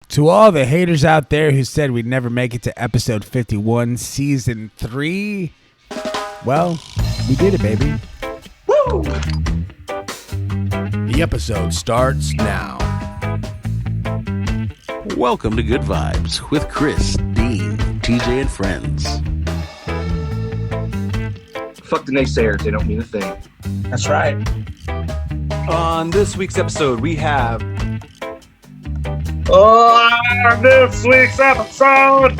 To all the haters out there who said we'd never make it to episode 51, season 3, well, we did it, baby. Woo! The episode starts now. Welcome to Good Vibes with Chris, Dean, TJ, and friends. Fuck the naysayers, they don't mean a thing. That's right. On this week's episode, we have... On this week's episode,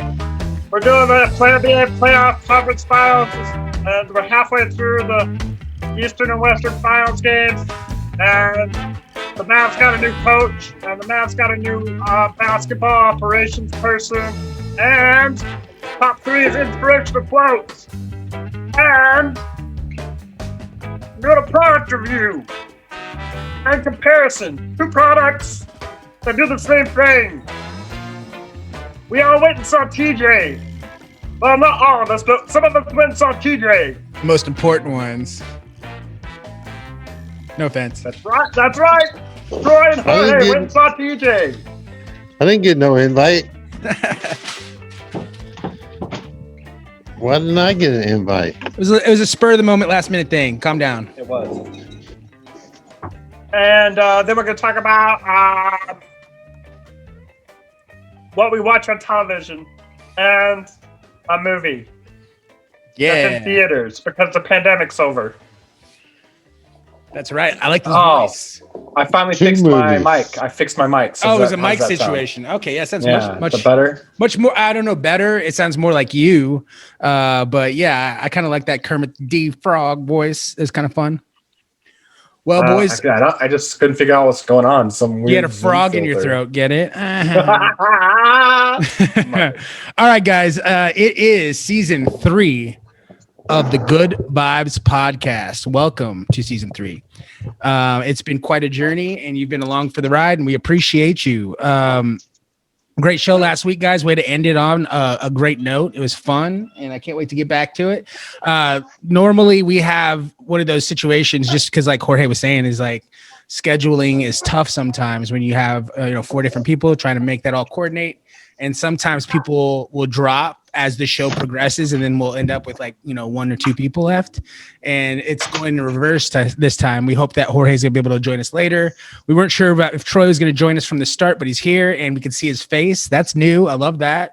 we're doing the NBA playoff conference finals, and we're halfway through the Eastern and Western finals games, and the Mavs got a new coach, and the Mavs got a new basketball operations person, and top 3 is inspirational quotes, and we're doing a product review and comparison. 2 products that do the same thing. We all went and saw TJ. Well, not all of us, but some of us went and saw TJ. Most important ones. No offense. That's right. That's right. Troy and Jorge went and saw TJ. I didn't get no invite. Why didn't I get an invite? It was a spur of the moment, last minute thing. Calm down. It was. And then we're going to talk about what we watch on television and a movie. That's in theaters because the pandemic's over. That's right. I like this voice. I finally fixed my mic. I fixed my mic. So it was a mic situation. Okay, yeah, sounds much better. Much more. I don't know, better. It sounds more like you. But yeah, I kind of like that Kermit the Frog voice. It's kind of fun. Well, boys, I just couldn't figure out what's going on. You had a frog in your throat. Get it? All right, guys. It is season 3 of the Good Vibes podcast. Welcome to season 3. It's been quite a journey, and you've been along for the ride, and we appreciate you. Great show last week, guys. Way to end it on a great note. It was fun, and I can't wait to get back to it. Normally, we have one of those situations, just because, like Jorge was saying, is like scheduling is tough sometimes when you have 4 different people trying to make that all coordinate, and sometimes people will drop as the show progresses, and then we'll end up with 1 or 2 people left, and it's going to reverse this time. We hope that Jorge's gonna be able to join us later. We weren't sure about if Troy was going to join us from the start, but he's here and we can see his face. That's new. I love that.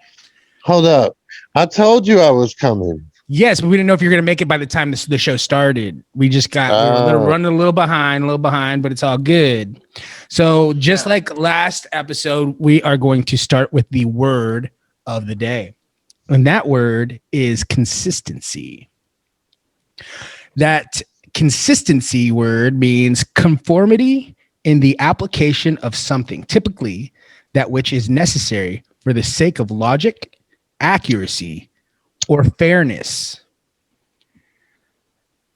Hold up. I told you I was coming. Yes, but we didn't know if you were going to make it by the time the show started. We just got running a little behind, but it's all good. So just like last episode, we are going to start with the word of the day. And that word is consistency. That consistency word means conformity in the application of something, typically that which is necessary for the sake of logic, accuracy, or fairness.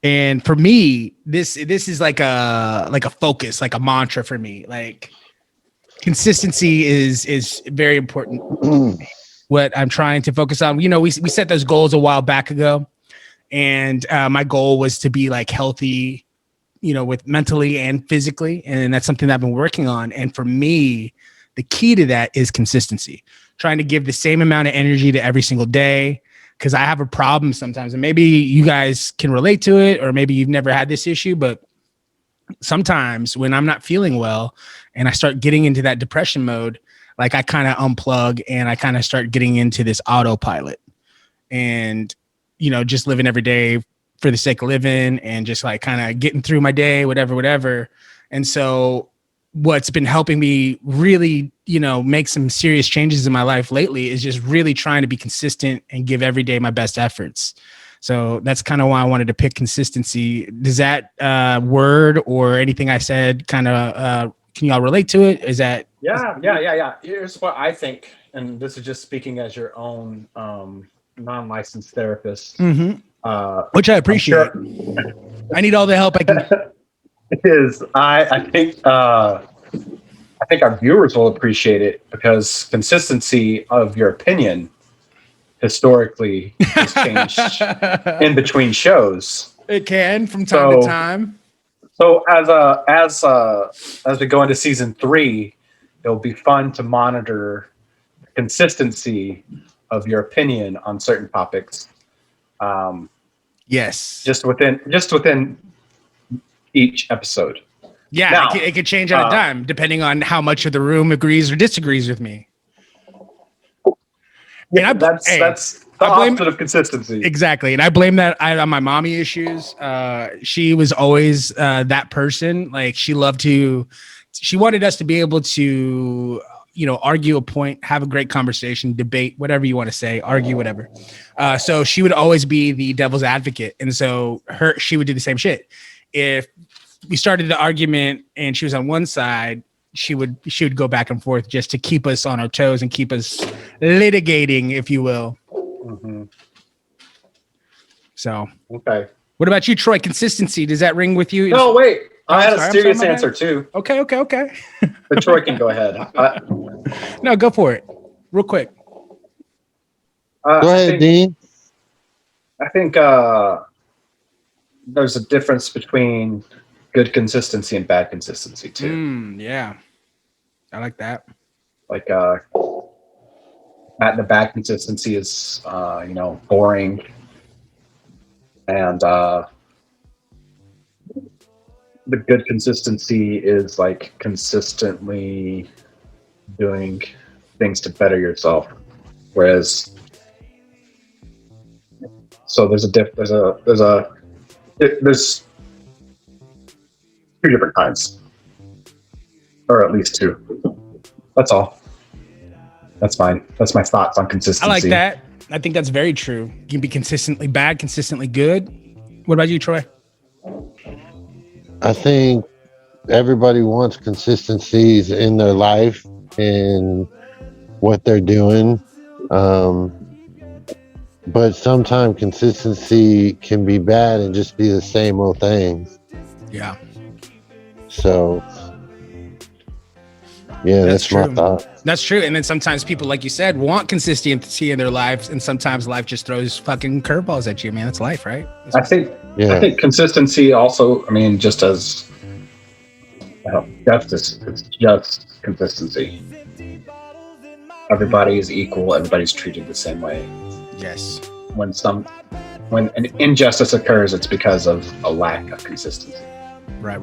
And for me, this is like a focus, like a mantra for me. Like consistency is very important. What I'm trying to focus on, we set those goals a while back ago, and my goal was to be like healthy, with mentally and physically, and that's something that I've been working on. And for me, the key to that is consistency, trying to give the same amount of energy to every single day, because I have a problem sometimes, and maybe you guys can relate to it, or maybe you've never had this issue, but sometimes when I'm not feeling well and I start getting into that depression mode, like I kind of unplug and I kind of start getting into this autopilot and, just living every day for the sake of living and just like kind of getting through my day, whatever. And so what's been helping me really, make some serious changes in my life lately is just really trying to be consistent and give every day my best efforts. So that's kind of why I wanted to pick consistency. Does that word or anything I said kind of, can y'all relate to it? Is that... Yeah. Here's what I think, and this is just speaking as your own non-licensed therapist. Mm-hmm. Which I appreciate. I need all the help I can. I think our viewers will appreciate it, because consistency of your opinion historically has changed in between shows. It can from time to time. So as we go into season 3, it'll be fun to monitor the consistency of your opinion on certain topics. Yes. Just within each episode. Yeah, Now, it could change on a dime depending on how much of the room agrees or disagrees with me. Yeah, And that's the opposite of consistency. Exactly. And I blame that on my mommy issues. She was always that person. Like she wanted us to be able to, argue a point, have a great conversation, debate, whatever you want to say, argue, whatever. So she would always be the devil's advocate. And so she would do the same shit. If we started the argument and she was on one side, she would go back and forth just to keep us on our toes and keep us litigating, if you will. Mm-hmm. So, okay. What about you, Troy? Consistency, does that ring with you? No, wait. I had sorry, a serious my answer bad. too. Okay. But Troy can go ahead. No, go for it. Real quick. Go ahead, Dean. I think there's a difference between good consistency and bad consistency too. Yeah. I like that. Like the bad consistency is boring, and the good consistency is like consistently doing things to better yourself. Whereas, so there's two different kinds, or at least two. That's all. That's fine. That's my thoughts on consistency. I like that. I think that's very true. You can be consistently bad, consistently good. What about you, Troy? I think everybody wants consistencies in their life and what they're doing. But sometimes consistency can be bad and just be the same old things. Yeah. So, yeah, that's my thought. That's true. And then sometimes people, like you said, want consistency in their lives, and sometimes life just throws fucking curveballs at you, man. That's life, right? I think consistency also, just as justice, it's just consistency. Everybody is equal. Everybody's treated the same way. Yes. When an injustice occurs, it's because of a lack of consistency. Right.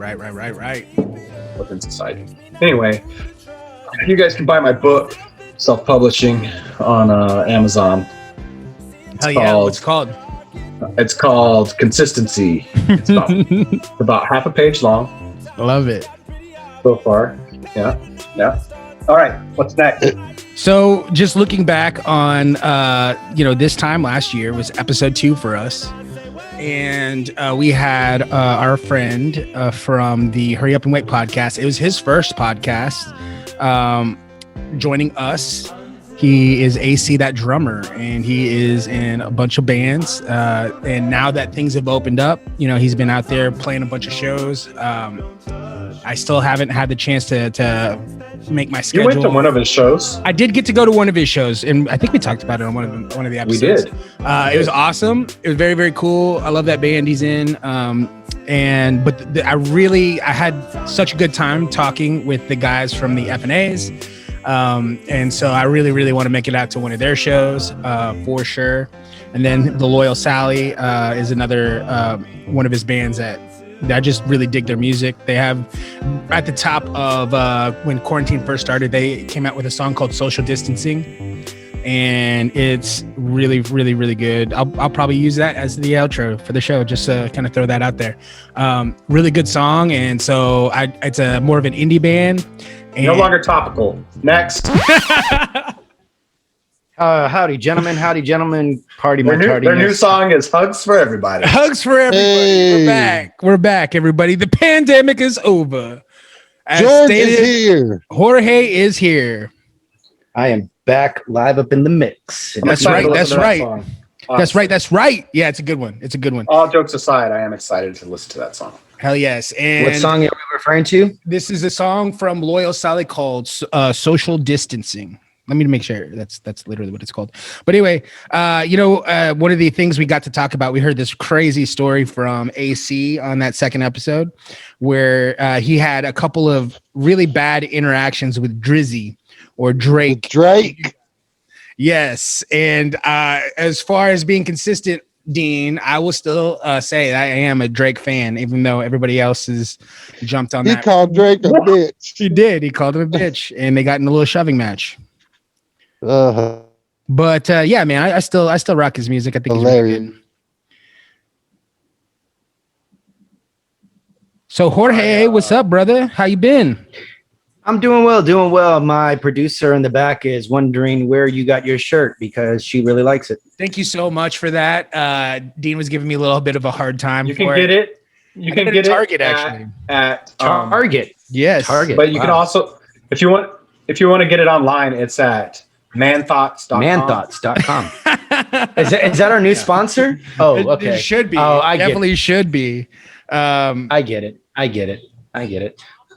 Within society. Anyway, you guys can buy my book, self-publishing, on Amazon. Hell yeah! What's it called? It's called Consistency. It's about half a page long. Love it. So far. Yeah. All right. What's next? So just looking back on, this time last year was episode 2 for us. And we had our friend from the Hurry Up and Wait podcast. It was his first podcast joining us. He is AC, that drummer, and he is in a bunch of bands. And now that things have opened up, he's been out there playing a bunch of shows. I still haven't had the chance to make my schedule. You went to one of his shows? I did get to go to one of his shows, and I think we talked about it on one of the episodes. We did. It was awesome. It was very, very cool. I love that band he's in. I had such a good time talking with the guys from the F&As. And so I really, really want to make it out to one of their shows for sure. And then The Loyal Sally is another one of his bands that I just really dig their music. They have at the top of when quarantine first started, they came out with a song called Social Distancing, and it's really, really, really good. I'll probably use that as the outro for the show, just to kind of throw that out there. Really good song, and so it's a more of an indie band. And no longer topical. Next. Howdy, gentlemen. Party my Their tardiness. new song is Hugs for Everybody. Hugs for everybody. Hey. We're back, everybody. The pandemic is over. As George is here. Jorge is here. I am back live up in the mix. That's I'm right. excited to That's listen to that right. song. That's right. That's right. Yeah, it's a good one. It's a good one. All jokes aside, I am excited to listen to that song. Hell yes. And What song are we referring to? this is a song from Loyal Sally called Social Distancing. Let me make sure that's literally what it's called. But anyway, one of the things we got to talk about, we heard this crazy story from AC on that second episode where he had a couple of really bad interactions with Drizzy or Drake. Yes. And as far as being consistent, Dean, I will still say that I am a Drake fan, even though everybody else has jumped on that. He called Drake a bitch. He did. He called him a bitch, and they got in a little shoving match. But yeah, man, I still rock his music. I think hilarious. He's really good. So Jorge, what's up, brother? How you been? I'm doing well. My producer in the back is wondering where you got your shirt because she really likes it. Thank you so much for that. Dean was giving me a little bit of a hard time. You can get it. You can get Target it actually. at Target. Yes, Target. But you can also, if you want to get it online, it's at manthoughts.com. Manthoughts.com. Is that our new sponsor? Oh, okay. It should be. Oh, I definitely should be. I get it.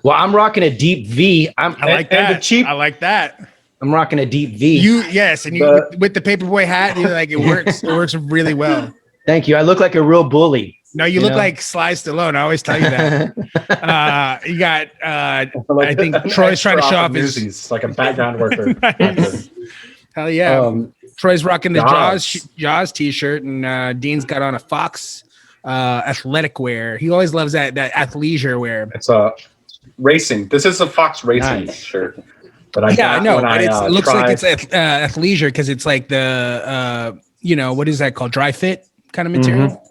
Well, I'm rocking a deep V. I like that. I'm rocking a deep V. And you with the paperboy hat, you're like it works. It works really well. Thank you. I look like a real bully. No, you look like Sly Stallone. I always tell you that. You got. I think Troy's trying to show off his like a background worker. Hell yeah! Troy's rocking the Jaws t-shirt, and Dean's got on a Fox athletic wear. He always loves that athleisure wear. It's a racing. This is a Fox racing shirt. But I know. But it looks like it's athleisure because it's like the what is that called? Dry fit kind of material. Mm-hmm.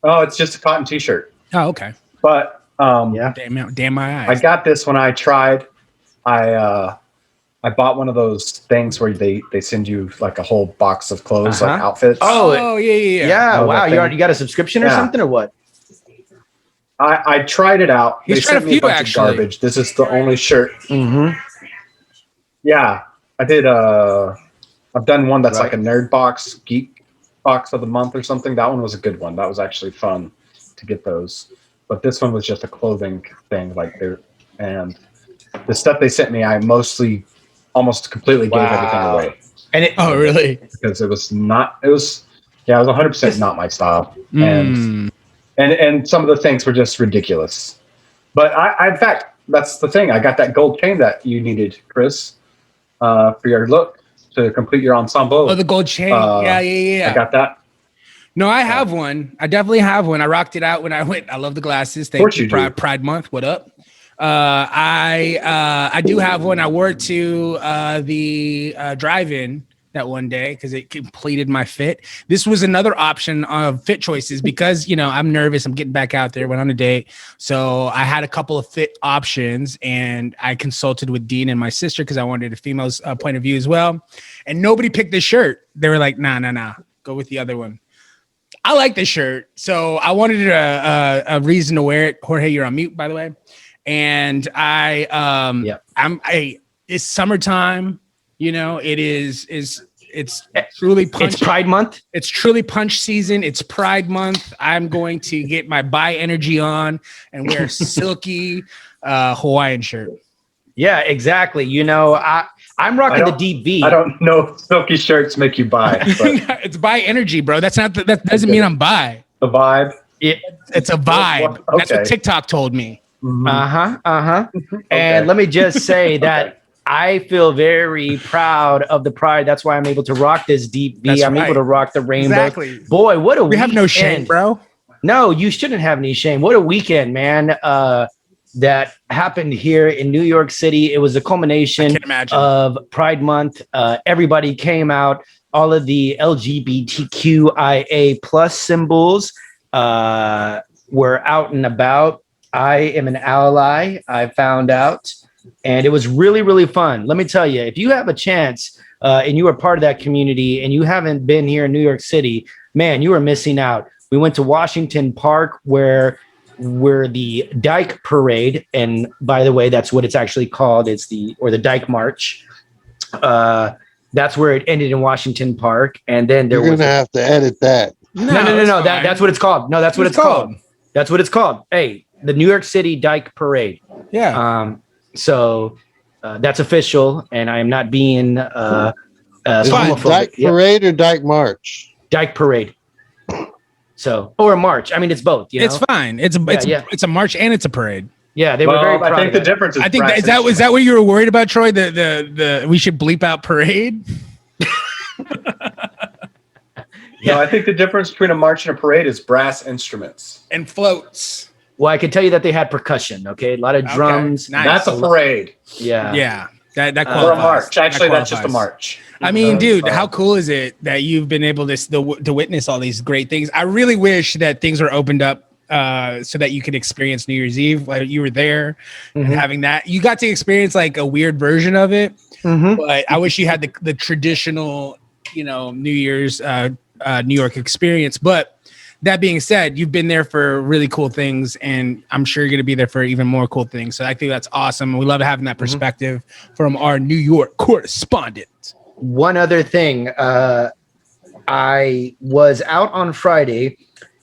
Oh, it's just a cotton t-shirt. Oh, okay. But yeah. Damn my eyes. I got this when I tried. I bought one of those things where they send you like a whole box of clothes, like outfits. Oh, yeah. Yeah, wow. You already got a subscription or something or what? I tried it out. He's they tried sent me a bunch of garbage. This is the only shirt. Mm-hmm. Yeah, I did. I've done one that's like a nerd box, geek box of the month or something. That one was a good one. That was actually fun to get those. But this one was just a clothing thing, and the stuff they sent me, I almost completely gave everything away. And really? Because it was 100% not my style. And some of the things were just ridiculous. But I in fact, that's the thing. I got that gold chain that you needed, Chris, for your look to complete your ensemble. Oh, the gold chain. Yeah. I got that. No, I have one. I definitely have one. I rocked it out when I went. I love the glasses. Thank you. Pride Month. What up? I do have one. I wore it to the drive-in that one day because it completed my fit. This was another option of fit choices because I'm nervous. I'm getting back out there. Went on a date, so I had a couple of fit options, and I consulted with Dean and my sister because I wanted a female's point of view as well. And nobody picked this shirt. They were like, nah, go with the other one. I like this shirt, so I wanted a reason to wear it. Jorge, you're on mute, by the way. And it's summertime. It's truly punch. It's Pride Month. It's truly punch season. It's Pride Month. I'm going to get my bi energy on and wear a silky Hawaiian shirt. Yeah, exactly. I'm rocking the deep V. I don't know if silky shirts make you bi. But it's bi energy, bro. That doesn't mean I'm bi. The vibe. It's a vibe. Okay. That's what TikTok told me. Mm-hmm. And let me just say that I feel very proud of the Pride. That's why I'm able to rock this deep V. I'm able to rock the rainbow. Exactly. Boy, what a weekend. We have no shame, bro. No, you shouldn't have any shame. What a weekend, man. That happened here in New York City. It was a culmination of Pride Month. Everybody came out. All of the LGBTQIA plus symbols were out and about. I am an ally, I found out, and it was really, really fun. Let me tell you, if you have a chance and you are part of that community and you haven't been here in New York City, man, you are missing out. We went to Washington Park where the Dyke Parade, and by the way, that's what it's actually called. It's the Dyke March. That's where it ended in Washington Park, and then you're gonna have to edit that. No. That's what it's called. No, that's what it's called. That's what it's called. Hey, the New York City Dyke Parade. Yeah. So That's official, and I am not being Is it homophobic. Dyke Yep. Parade or Dyke March? Dyke Parade. So, or a march. I mean, it's both. You know? It's fine. It's a march and it's a parade. Yeah, they were very proud I think of the that. difference is I think brass is that instruments. what you were worried about, Troy? The we should bleep out parade. No, I think the difference between a march and a parade is brass instruments. And floats. Well, I can tell you that they had percussion. Okay, a lot of drums. Nice. That's a parade. Yeah. Yeah, that Or a qualifies. march. Actually, That that's just a qualifies. march. I mean, dude, how cool is it that you've been able to witness all these great things? I really wish that things were opened up so that you could experience New Year's Eve. Like you were there and having that. You got to experience like a weird version of it. But I wish you had the traditional, New Year's New York experience. But that being said, you've been there for really cool things, and I'm sure you're going to be there for even more cool things. So I think that's awesome. We love having that perspective from our New York correspondent. One other thing, I was out on Friday,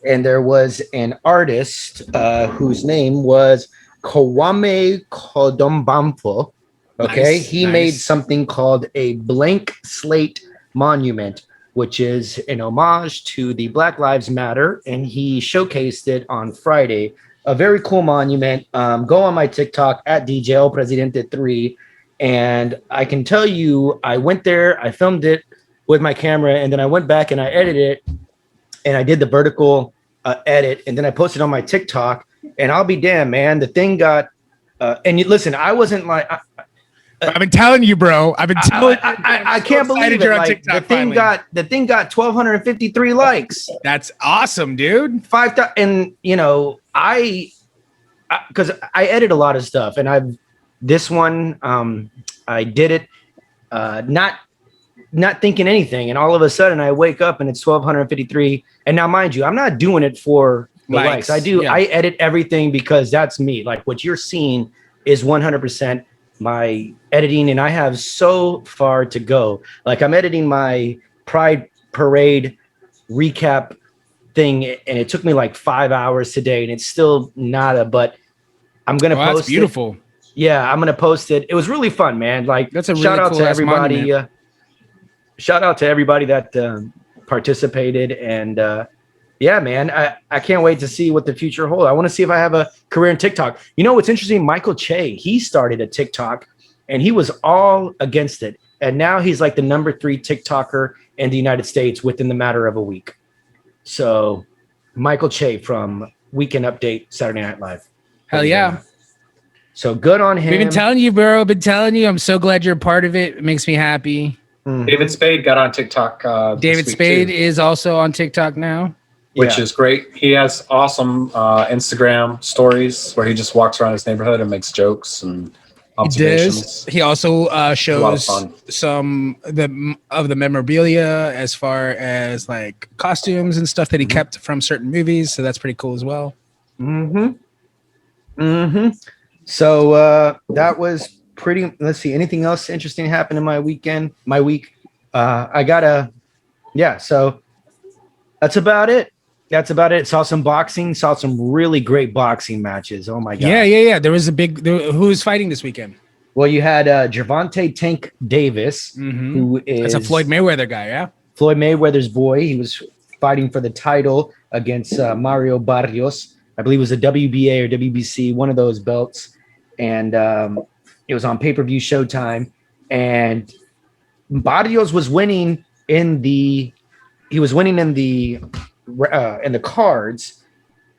and there was an artist whose name was Kwame Kodombampo. Okay, he made something called a blank slate monument, which is an homage to the Black Lives Matter, and he showcased it on Friday. A very cool monument. Go on my TikTok at DJ El Presidente 3, and I can tell you, I went there, I filmed it with my camera, and then I went back and I edited it, and I did the vertical edit, and then I posted on my TikTok. And I'll be damned, man, the thing got. And you listen, I wasn't like. I've been telling you, bro. I've been telling. I can't believe it. You're on Like, TikTok the thing got 1,253 likes. That's awesome, dude. 5,000, and because I edit a lot of stuff, and this one I did it not thinking anything, and all of a sudden I wake up and it's 1,253. And now, mind you, I'm not doing it for the likes. I edit everything because that's me. Like what you're seeing is 100% my editing, and I have so far to go. Like I'm editing my Pride Parade recap thing, and it took me like 5 hours today, and it's still nada, but I'm gonna post that's beautiful. it. Yeah, I'm gonna post it. It was really fun, man. Like that's a really shout out cool to everybody. monument. Shout out to everybody that participated, and yeah, man, I can't wait to see what the future holds. I want to see if I have a career in TikTok. You know what's interesting? Michael Che, he started a TikTok, and he was all against it, and now he's like the number 3 TikToker in the United States within the matter of a week. So, Michael Che from Weekend Update, Saturday Night Live. Hell yeah. So good on him. We've been telling you, bro. I've been telling you. I'm so glad you're a part of it. It makes me happy. David Spade got on TikTok. David Spade is also on TikTok now, which is great. He has awesome Instagram stories where he just walks around his neighborhood and makes jokes and observations. He also shows fun. some of the memorabilia as far as like costumes and stuff that he kept from certain movies. So that's pretty cool as well. So that was pretty. Let's see. Anything else interesting happened in my week. So that's about it. Saw some boxing. Saw some really great boxing matches. Oh my god. Yeah. There was who was fighting this weekend? Well, you had Gervonta Tank Davis, who is That's a Floyd Mayweather guy. Yeah. Floyd Mayweather's boy. He was fighting for the title against Mario Barrios. I believe it was a WBA or WBC, one of those belts. And it was on pay-per-view Showtime. And Barrios was winning in the cards,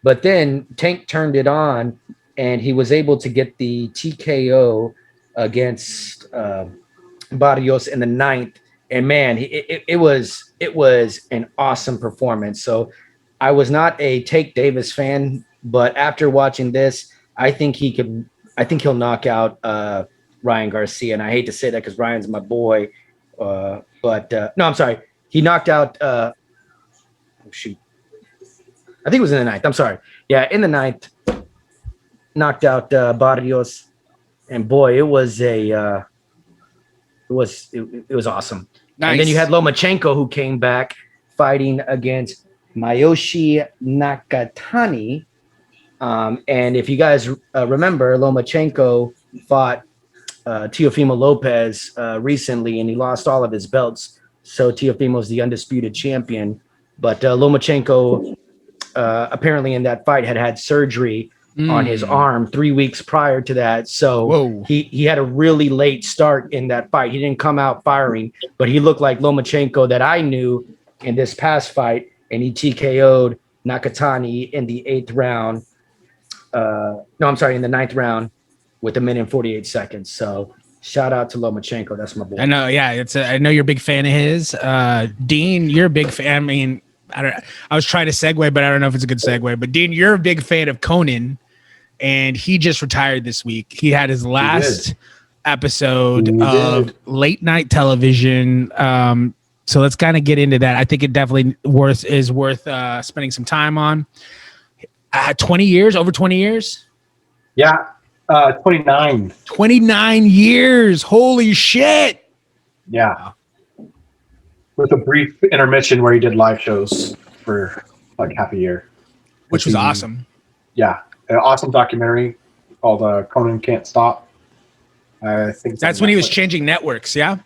but then Tank turned it on and he was able to get the TKO against Barrios in the 9th. And man, it was an awesome performance. So I was not a Tank Davis fan, but after watching this, I think he'll knock out Ryan Garcia. And I hate to say that because Ryan's my boy. No, I'm sorry. He knocked out I think it was in the 9th. I'm sorry. Yeah, in the 9th, knocked out Barrios, and boy, it was awesome. Nice. And then you had Lomachenko, who came back fighting against Mayoshi Nakatani. And if you guys remember, Lomachenko fought Teofimo Lopez recently, and he lost all of his belts. So Teofimo's the undisputed champion. But Lomachenko apparently in that fight had surgery on his arm 3 weeks prior to that. So he had a really late start in that fight. He didn't come out firing, but he looked like Lomachenko that I knew in this past fight, and he TKO'd Nakatani in the 8th round. In the 9th round with 1 minute and 48 seconds. So shout out to Lomachenko. That's my boy. I know. Yeah. I know you're a big fan of his. Dean, you're a big fan. I mean, I was trying to segue, but I don't know if it's a good segue, but Dean, you're a big fan of Conan, and he just retired this week. He had his last episode of late night television. So let's kind of get into that. I think it definitely is worth spending some time on. 20 years, over 20 years. Yeah. 29. 29 years. Holy shit. Yeah. With a brief intermission where he did live shows for like half a year. Which was awesome. Yeah. An awesome documentary called Conan Can't Stop. I think that's when he was changing networks, yeah?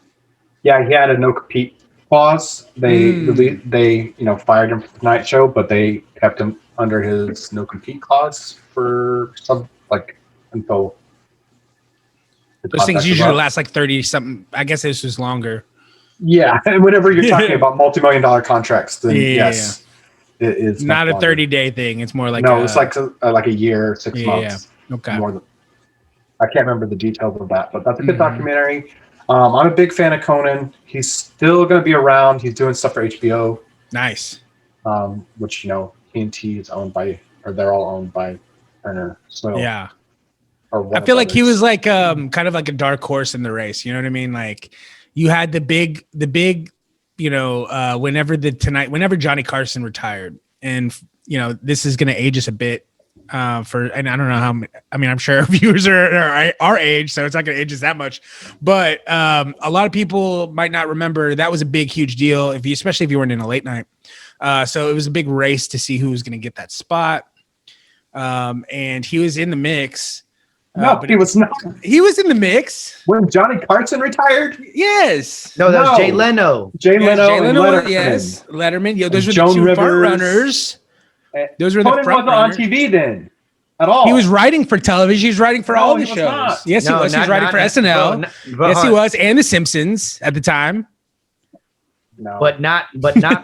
Yeah, he had a no-compete clause. They fired him from the Tonight Show, but they kept him under his no-compete clause for until those things usually last like 30 something. I guess this was longer. Yeah, and whenever you're talking about multi-million-dollar contracts, then yes, it is not a 30-day thing. It's more like it's like a year, 6 months. Yeah. Okay. I can't remember the details of that, but that's a good documentary. I'm a big fan of Conan. He's still going to be around. He's doing stuff for HBO. Nice. Which TNT is owned by, or they're all owned by Turner. So yeah. I feel like he was like kind of like a dark horse in the race. You know what I mean? Like you had the big, whenever Johnny Carson retired, and this is going to age us a bit and I don't know how. I mean, I'm sure our viewers are our age, so it's not going to age us that much. But a lot of people might not remember that was a big, huge deal especially if you weren't in a late night. So it was a big race to see who was going to get that spot. And he was in the mix. No, he was not. He was in the mix when Johnny Carson retired. Yes. No, that was Jay Leno. Jay Leno, and Letterman. Yes, Letterman. Yeah, those were Joan the two Rivers. front runners. Those were Conan the front wasn't runners. on TV then at all. He was writing for television. He was writing for all the shows. Not. Yes, he was. He was writing for SNL. Yes, he was, and The Simpsons at the time. No, but not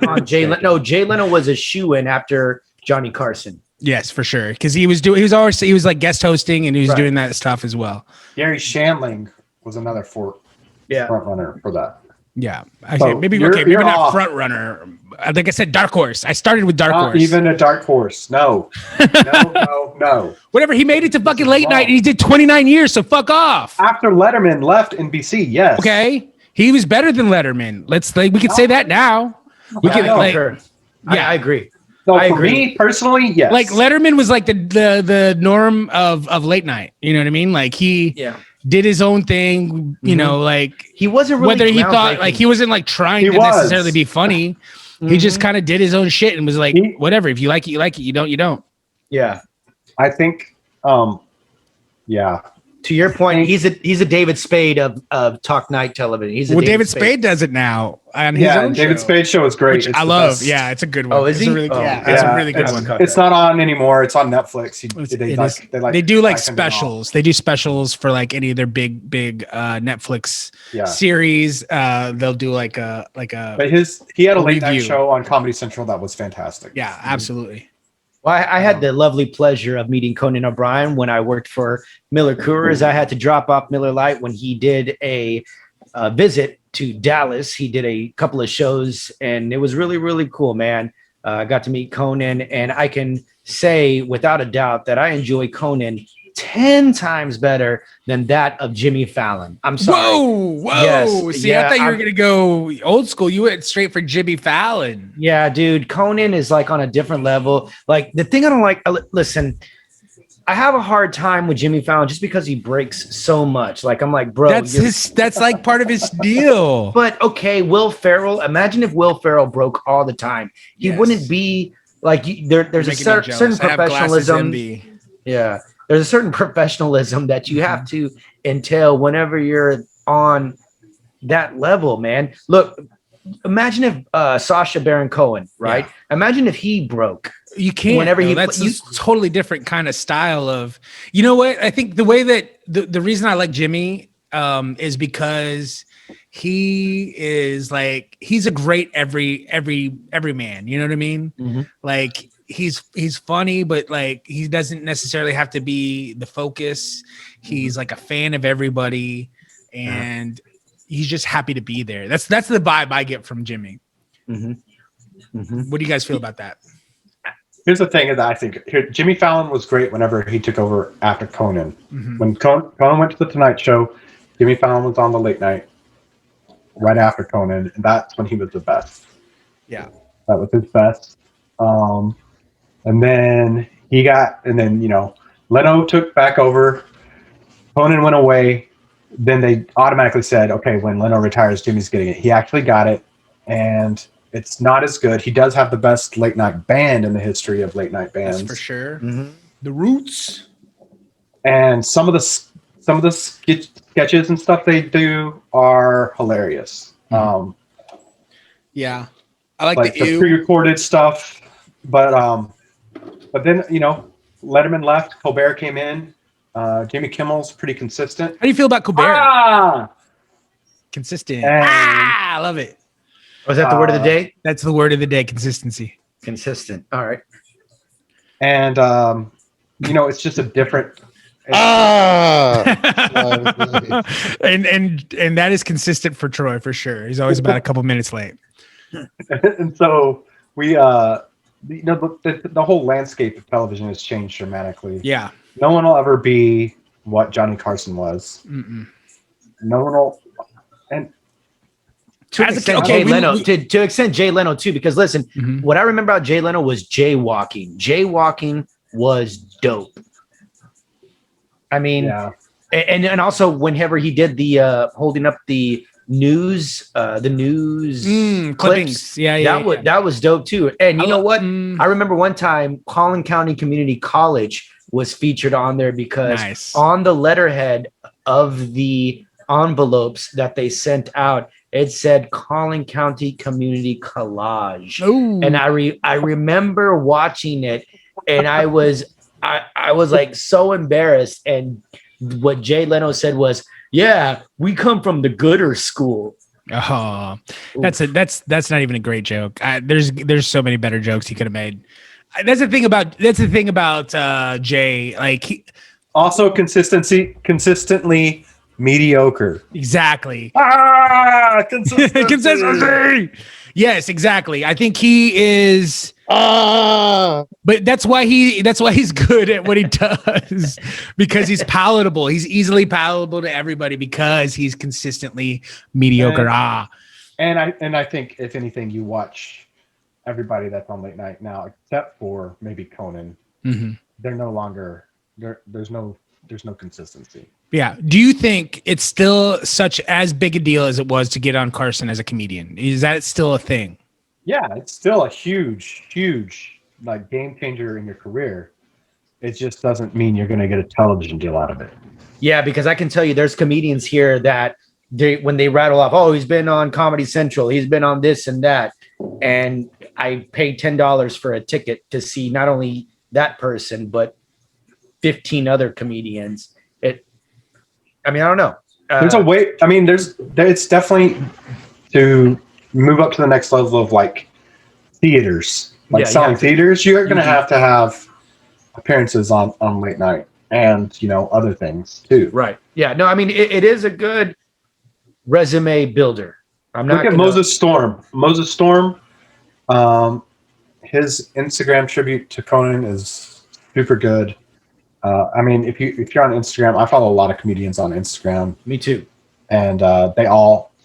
on Jay Leno. No, Jay Leno was a shoe-in after Johnny Carson. Yes, for sure, because he was like guest hosting, and he was doing that stuff as well. Gary Shandling was another front runner for that. Yeah, So maybe you're not off. front runner. Like I said, dark horse. I started with dark horse. Even a dark horse. No. No. Whatever. He made it to fucking late night, and he did 29 years. So fuck off. After Letterman left NBC, yes. Okay, he was better than Letterman. We could say that now. We can I agree. So for me personally, yes. Like Letterman was like the norm of late night. You know what I mean? Like he did his own thing. You know, like he wasn't really whether he thought like he wasn't like trying to necessarily be funny. He just kind of did his own shit and was like, whatever. If you like it, you like it. You don't, you don't. Yeah. I think, yeah. To your point, he's a David Spade of talk night television. David Spade does it now on his own David show. Spade show is great. I love. Yeah, it's a good one. Oh, is he? It's a really good one. It's not on anymore. It's on Netflix. They do like specials. They do specials for like any of their big Netflix series. They'll do like a. But he had a late night show on Comedy Central that was fantastic. Yeah, absolutely. Well, I had the lovely pleasure of meeting Conan O'Brien when I worked for Miller Coors. I had to drop off Miller Lite when he did a visit to Dallas. He did a couple of shows, and it was really, really cool, man. I got to meet Conan, and I can say without a doubt that I enjoy Conan 10 times better than that of Jimmy Fallon. I'm sorry. Whoa. Yes, See, I thought you were going to go old school. You went straight for Jimmy Fallon. Yeah, dude. Conan is like on a different level. Like the thing I don't like, listen, I have a hard time with Jimmy Fallon just because he breaks so much. Like, I'm like, bro, that's like part of his deal. But okay, Will Ferrell, imagine if Will Ferrell broke all the time. He wouldn't be like, there's a certain professionalism. Yeah. there's a certain professionalism that you have to entail whenever you're on that level, man. Look, imagine if Sacha Baron Cohen, right? Yeah. Imagine if he broke. You can't. Whenever That's a totally different kind of style of. You know what? I think the way that the reason I like Jimmy is because he is like he's a great every man. You know what I mean? Mm-hmm. Like he's funny, but like he doesn't necessarily have to be the focus. He's like a fan of everybody, and he's just happy to be there. That's the vibe I get from Jimmy. Mm-hmm. Mm-hmm. What do you guys feel about that? Here's the thing that I think Jimmy Fallon was great whenever he took over after Conan. Mm-hmm. When Conan went to the Tonight Show, Jimmy Fallon was on the late night right after Conan, and that's when he was the best. Yeah. That was his best. And then Leno took back over. Conan went away. Then they automatically said, okay, when Leno retires, Jimmy's getting it. He actually got it, and it's not as good. He does have the best late night band in the history of late night bands. That's for sure. Mm-hmm. The Roots. And some of the sketches and stuff they do are hilarious. Yeah, I like the ew. pre-recorded stuff, but then Letterman left, Colbert came in, Jimmy Kimmel's pretty consistent. How do you feel about Colbert? Consistent. I love it. Was that the word of the day? That's the word of the day. Consistency. Consistent. All right. And it's just a different. Ah, and that is consistent for Troy for sure. He's always about a couple minutes late. And so we, the whole landscape of television has changed dramatically. Yeah. No one will ever be what Johnny Carson was. Mm-mm. No one will. And to an extent, Jay Leno, to extent Jay Leno too, because listen, what I remember about Jay Leno was jaywalking. Jaywalking was dope. I mean, and also whenever he did the holding up the news clippings, that was dope too. And you know what? I remember one time Collin County Community College was featured on there because on the letterhead of the envelopes that they sent out, it said Collin County Community Collage. Ooh. And I remember watching it, and I was like so embarrassed. And what Jay Leno said was, "Yeah, we come from the gooder school." Oh, that's not even a great joke. There's so many better jokes he could have made. That's the thing about Jay. Like also consistently mediocre. Exactly. Consistency. Yes, exactly. I think he is. But that's why he's good at what he does, because he's palatable. He's easily palatable to everybody because he's consistently mediocre. And I think if anything, you watch everybody that's on late night now, except for maybe Conan. Mm-hmm. They're no longer there. There's no consistency. Yeah. Do you think it's still such as big a deal as it was to get on Carson as a comedian? Is that still a thing? Yeah, it's still a huge like game changer in your career. It just doesn't mean you're going to get a television deal out of it. Yeah, because I can tell you there's comedians here that when they rattle off, oh, he's been on Comedy Central, he's been on this and that, and I paid $10 for a ticket to see not only that person but 15 other comedians. I don't know. There's a way. I mean, it's definitely to move up to the next level of like theaters, selling theaters. You're going to have appearances on late night and other things too. Right. Yeah. No. I mean, it is a good resume builder. Look at Moses Storm. Moses Storm. His Instagram tribute to Conan is super good. If you're on Instagram, I follow a lot of comedians on Instagram. Me too. And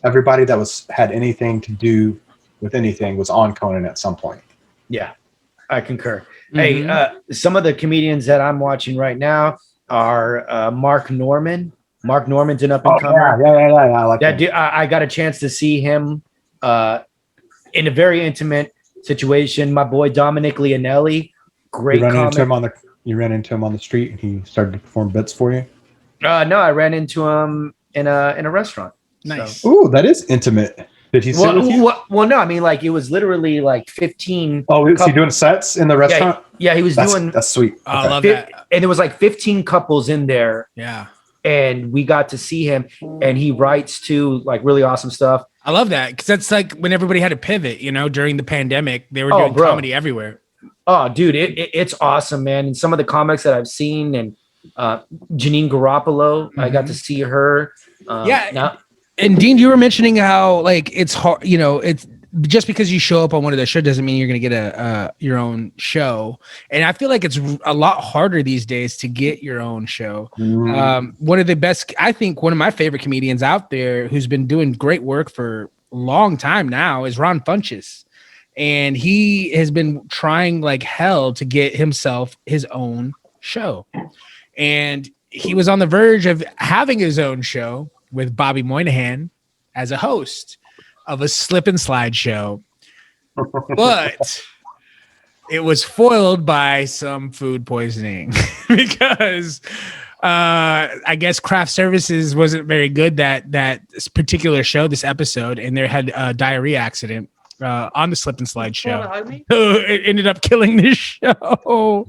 everybody that had anything to do with anything was on Conan at some point. Yeah, I concur. Mm-hmm. Hey, some of the comedians that I'm watching right now are Mark Norman. Mark Norman's an up and comer. Yeah. I like that. Dude, I got a chance to see him in a very intimate situation. My boy Dominic Leonelli, great running comic. into him You ran into him on the street and he started to perform bits for you? No, I ran into him in a restaurant. Nice. Ooh, that is intimate. Did he sit with you? Well, no, I mean, like, it was literally like 15. Oh, is he doing sets in the restaurant? Yeah, he was doing. That's sweet. Oh, I love that. And there was like 15 couples in there. Yeah. And we got to see him, and he writes to like really awesome stuff. I love that because that's like when everybody had to pivot, during the pandemic, they were doing comedy everywhere. Oh, dude, it's awesome, man. And some of the comics that I've seen, and Janine Garoppolo, I got to see her. And Dean, you were mentioning how like it's hard, it's just because you show up on one of the shows doesn't mean you're going to get your own show. And I feel like it's a lot harder these days to get your own show. One of the best, I think one of my favorite comedians out there who's been doing great work for a long time now is Ron Funches. And he has been trying like hell to get himself his own show. And he was on the verge of having his own show with Bobby Moynihan as a host of a slip and slide show, but it was foiled by some food poisoning because I guess craft services wasn't very good that particular show, this episode, and they had a diarrhea accident on the slip and slide show. It ended up killing the show.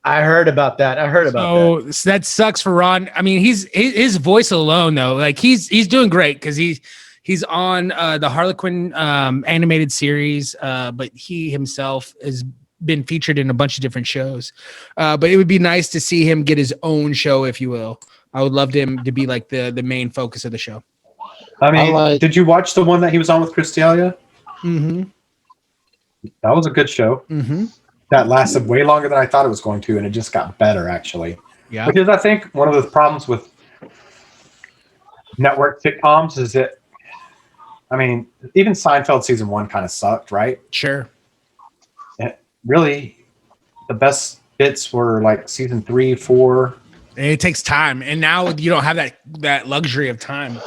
I heard about that. So that sucks for Ron. I mean, his voice alone though, like he's doing great because he's on the Harlequin animated series, but he himself has been featured in a bunch of different shows. But it would be nice to see him get his own show, if you will. I would love him to be like the main focus of the show. I mean, did you watch the one that he was on with Chris D'Elia? Mm-hmm. That was a good show. Mm-hmm. That lasted way longer than I thought it was going to, and it just got better, actually. Yeah. Because I think one of the problems with network sitcoms is that, I mean, even Seinfeld season 1 kind of sucked, right? Sure. And really, the best bits were like season 3, 4. And it takes time, and now you don't have that luxury of time.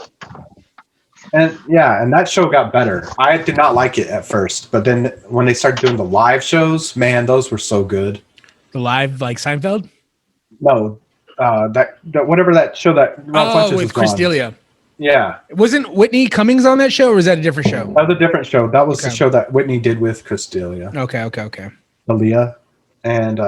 And yeah, and that show got better. I did not like it at first, but then when they started doing the live shows, man, those were so good. The live, like Seinfeld? No, that whatever that show that Ron Funches with was Chris on. D'Elia. Yeah. Wasn't Whitney Cummings on that show, or was that a different show? That was a different show. That was the show that Whitney did with Chris D'Elia. Okay. Aaliyah. And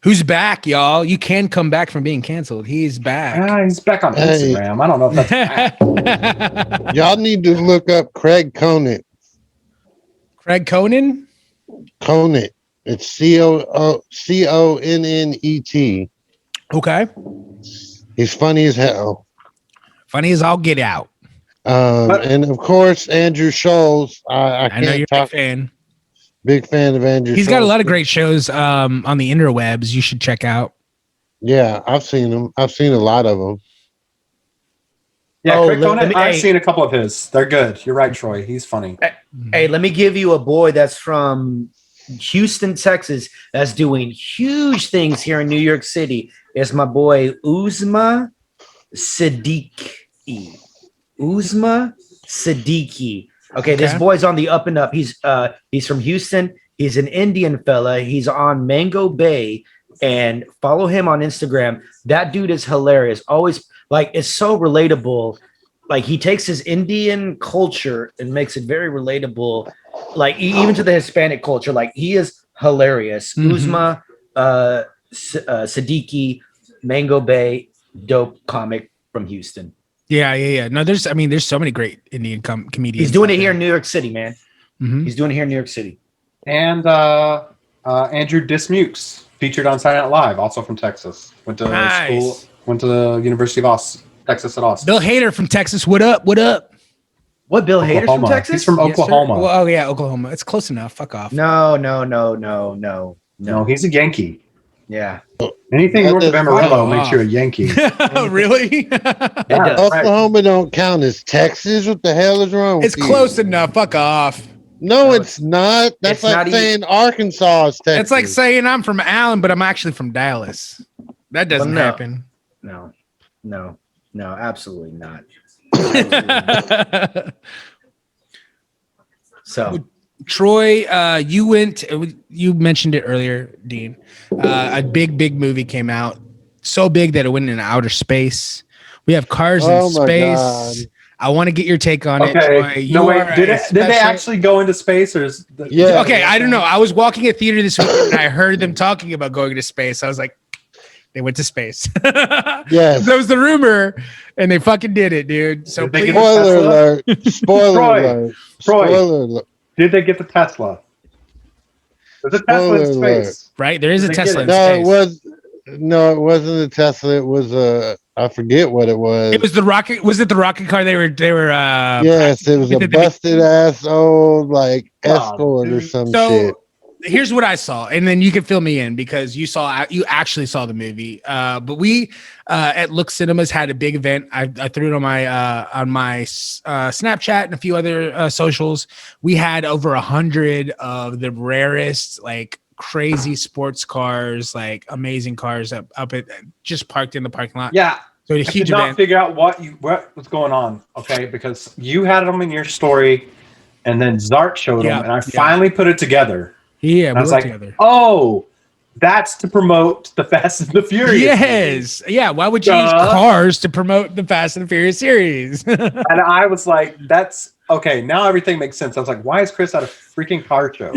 who's back, y'all? You can come back from being canceled. He's back. He's back on Instagram. I don't know if that's back. Y'all need to look up Craig Conant. Craig Conan? Conant. It's Connet. Okay. He's funny as hell. Funny as all get out. And of course, Andrew Scholes. I know you're a big fan. Big fan of Andrew. He's got a lot of great shows on the interwebs you should check out. Yeah, I've seen them. I've seen a lot of them. Yeah, Craig Conant, I've seen a couple of his. They're good. You're right, Troy. He's funny. Hey, let me give you a boy that's from Houston, Texas, that's doing huge things here in New York City. It's my boy Uzma Siddiqui. Okay, this boy's on the up and up. He's from Houston. He's an Indian fella. He's on Mango Bay, and follow him on Instagram. That dude is hilarious. Always like it's so relatable. Like he takes his Indian culture and makes it very relatable. Like even to the Hispanic culture. Like he is hilarious. Uzma Siddiqui, Mango Bay, dope comic from Houston. Yeah. No, there's so many great Indian comedians. He's doing it here in New York City, man. Mm-hmm. He's doing it here in New York City. And Andrew Dismukes, featured on Saturday Night Live, also from Texas. Went to school, went to the University of Austin, Texas at Austin. Bill Hader from Texas. What up? What Bill Hader's from Texas? He's from Oklahoma. Well, yeah, Oklahoma. It's close enough. Fuck off. No. No, he's a Yankee. Yeah. Anything north of Amarillo makes you a Yankee. Really? Yeah, Oklahoma don't count as Texas. What the hell is wrong with It's you? close enough. Fuck off. No, it's not. That's like saying Arkansas is Texas. It's like saying I'm from Allen, but I'm actually from Dallas. That doesn't happen. No, absolutely not. So Troy, you mentioned it earlier, Dean. A big movie came out, so big that it went into outer space. We have cars in Oh my space. God. I want to get your take on it, Okay. Troy. You No, wait. are Did a they special- actually go into space, or is Yeah. Okay, I don't know. I was walking a theater this weekend and I heard them talking about going to space. I was like, they went to space. Yes. That was the rumor, and they fucking did it, dude. So Did they please, get Spoiler Tesla? alert. Spoiler Troy. alert. Troy. Spoiler alert. Did they get the Tesla? There's a Tesla in Spoiler space. right? There is a Did they Tesla in get No, space. it wasn't a Tesla. It was I forget what it was. It was the rocket. Was it the rocket car? They were. Yes, it was a the- busted ass old like Oh, Escort or dude. some So shit. here's what I saw, and then you can fill me in because you actually saw the movie. But we at Look Cinemas had a big event. I threw it on my Snapchat and a few other socials. We had over 100 of the rarest, like crazy sports cars, like amazing cars up at just parked in the parking lot. Yeah. So a I huge could not event. figure out what was going on. Okay, because you had them in your story, and then Zart showed Yeah, them, and I yeah. finally put it together. Yeah, And we I was worked like, together. oh, that's to promote the Fast and the Furious. Yes. Yeah. Why would you use Duh. cars to promote the Fast and the Furious series? And I was like, that's okay. Now everything makes sense. I was like, why is Chris at a freaking car show?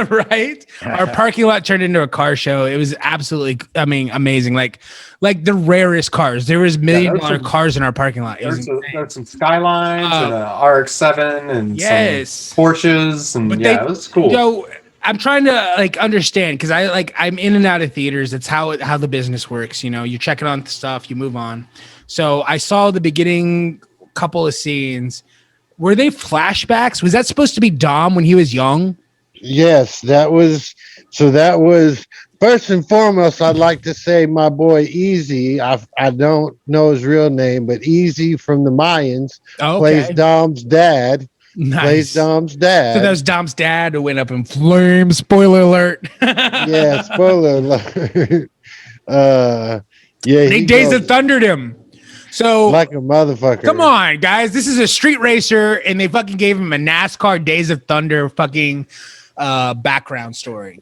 Right? Our parking lot turned into a car show. It was absolutely, amazing. Like the rarest cars. There was $1 million some- cars in our parking lot. It was There's some Skylines and an RX-7 and yes. some Porsches, and But it was cool. Yo, I'm trying to understand because I'm in and out of theaters. That's how the business works. You know, you're checking on stuff, you move on. So I saw the beginning couple of scenes. Were they flashbacks? Was that supposed to be Dom when he was young? Yes, that was first and foremost. I'd like to say my boy Easy. I don't know his real name, but Easy from the Mayans plays Dom's dad. Nice. Plays Dom's dad. So that was Dom's dad who went up in flames. Spoiler alert. Yeah, spoiler alert. Yeah, They Days of Thundered him. So like a motherfucker. come on, guys. This is a street racer, and they fucking gave him a NASCAR Days of Thunder fucking background story.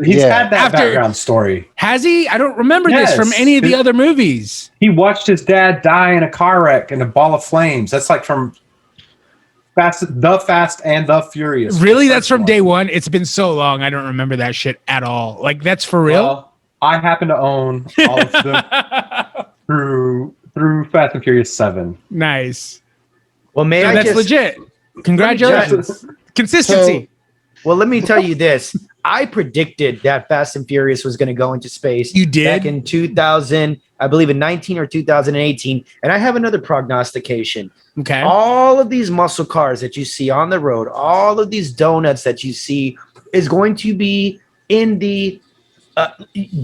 He's Yeah. had that background story. Has he? I don't remember this from Yes. any of the other movies. He watched his dad die in a car wreck in a ball of flames. That's like from Fast and the Furious. Really? That's from day one? It's been so long. I don't remember that shit at all. Like, that's for real? Well, I happen to own all of them through Fast and Furious 7. Nice. Well, may So I that's just legit. Congratulations. Consistency. Well, let me tell you this. I predicted that Fast and Furious was going to go into space. You did? Back in 2000, I believe in 19 or 2018. And I have another prognostication. Okay. All of these muscle cars that you see on the road, all of these donuts that you see is going to be in the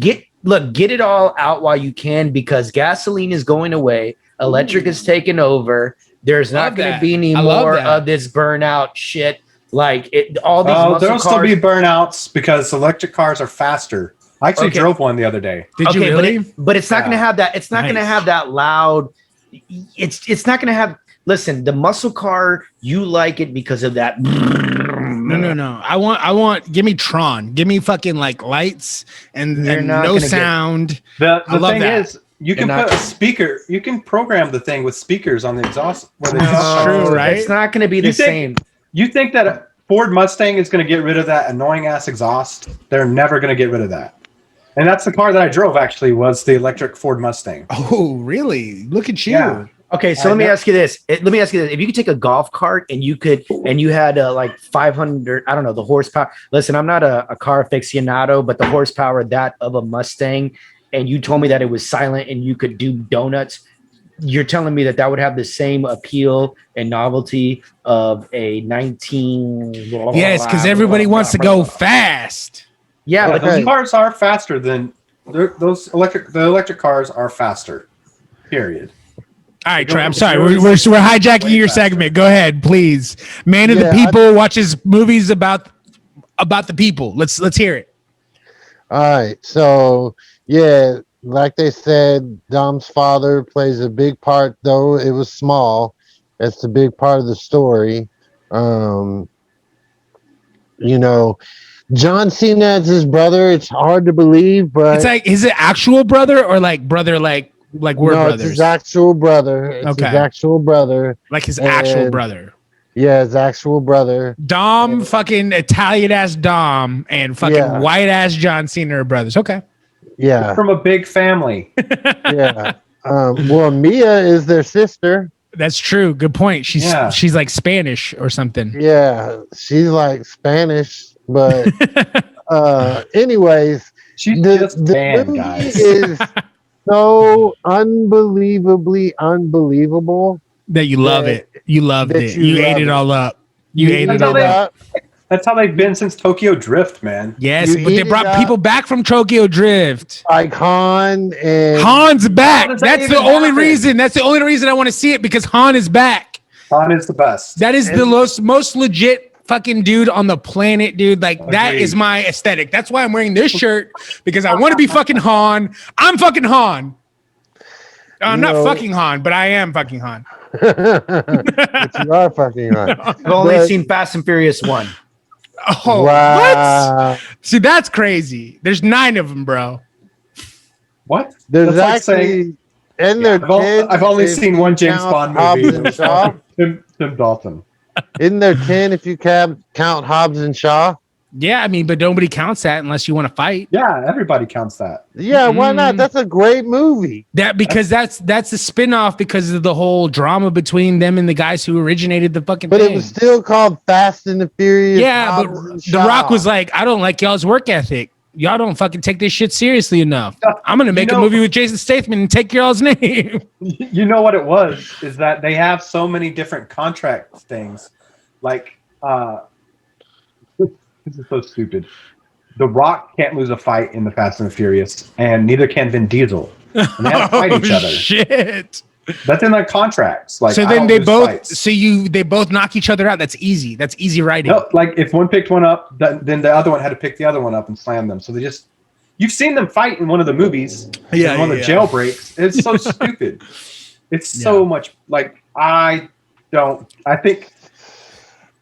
get it all out while you can, because gasoline is going away. Electric is taking over. There's not going to be any more of this burnout shit. Like all these muscle There'll cars. still be burnouts because electric cars are faster. I actually drove one the other day. Did you really? But it's not going to have that. It's not going to Nice. have that loud. It's not going to have. Listen, the muscle car, you like it because of that. No. I want. Give me Tron. Give me fucking like lights and You're not no gonna get- sound. The I love thing that. is, you can You're not- put a speaker. You can program the thing with speakers on the exhaust. Where the That's exhaust true, comes. right? It's not going to be the You think- same. You think that a Ford Mustang is going to get rid of that annoying ass exhaust? They're never going to get rid of that. And that's the car that I drove. Actually, was the electric Ford Mustang. Oh, really? Look at you. Yeah. Okay, so let me ask you this. If you could take a golf cart and you had like 500, I don't know, the horsepower. Listen, I'm not a car aficionado, but the horsepower that of a Mustang, and you told me that it was silent and you could do donuts. You're telling me that would have the same appeal and novelty of a 19. Yes, because everybody wants to go fast. Yeah, but Those cars are faster than those electric. The electric cars are faster. Period. All right, Go Trey. I'm with sorry. yours. We're hijacking Way your faster. segment. Go ahead, please. Man of the Yeah, people watches movies about the people. Let's hear it. All right. So, yeah, like they said, Dom's father plays a big part, though it was small. That's the big part of the story. you know, John Cena as his brother. It's hard to believe, but It's like, is it actual brother or like brother, like we're no, brothers? it's his actual brother. It's his actual brother. Like his actual brother. Yeah, his actual brother. Dom, fucking Italian ass Dom, and fucking white ass John Cena are brothers. Okay. Yeah. From a big family. Yeah. Well, Mia is their sister. That's true. Good point. She's like Spanish or something. Yeah, she's like Spanish, but anyways, she's just the banned, movie guys. is so unbelievably unbelievable that you love it. You loved it. You ate it all up. You ate it all up. That's how they've been since Tokyo Drift, man. Yes, but they brought people back from Tokyo Drift. Like Han and Han's back. That's the only reason. That's the only reason I want to see it, because Han is back. Han is the best. That is the most legit fucking dude on the planet, dude. Like, that is my aesthetic. That's why I'm wearing this shirt, because I want to be fucking Han. I'm fucking Han. I'm not fucking Han, but I am fucking Han. But you are fucking Han. I've only seen Fast and Furious 1. Oh, wow. What? See, that's crazy. There's 9 of them, bro. What? There's that's actually, and I've only seen one James Bond movie. Tim Dalton. Isn't there 10 if you count Hobbs and Shaw? Yeah, I mean, but nobody counts that unless you want to fight. Yeah, everybody counts that. Yeah, why not? That's a great movie. Because that's a spin-off because of the whole drama between them and the guys who originated the fucking thing. But it was still called Fast and the Furious. Yeah, but The Rock was like, I don't like y'all's work ethic. Y'all don't fucking take this shit seriously enough. I'm gonna make a movie with Jason Statham and take y'all's name. You know what it was? Is that they have so many different contract things. Like, this is so stupid. The Rock can't lose a fight in the Fast and the Furious, and neither can Vin Diesel. And they have to fight each other. Shit. That's in like contracts. Like, so then they both, they both knock each other out. That's easy. That's easy writing. No, like if one picked one up, then the other one had to pick the other one up and slam them. So they just, you've seen them fight in one of the movies. Yeah, one of the jailbreaks. It's so stupid. It's so much like I think.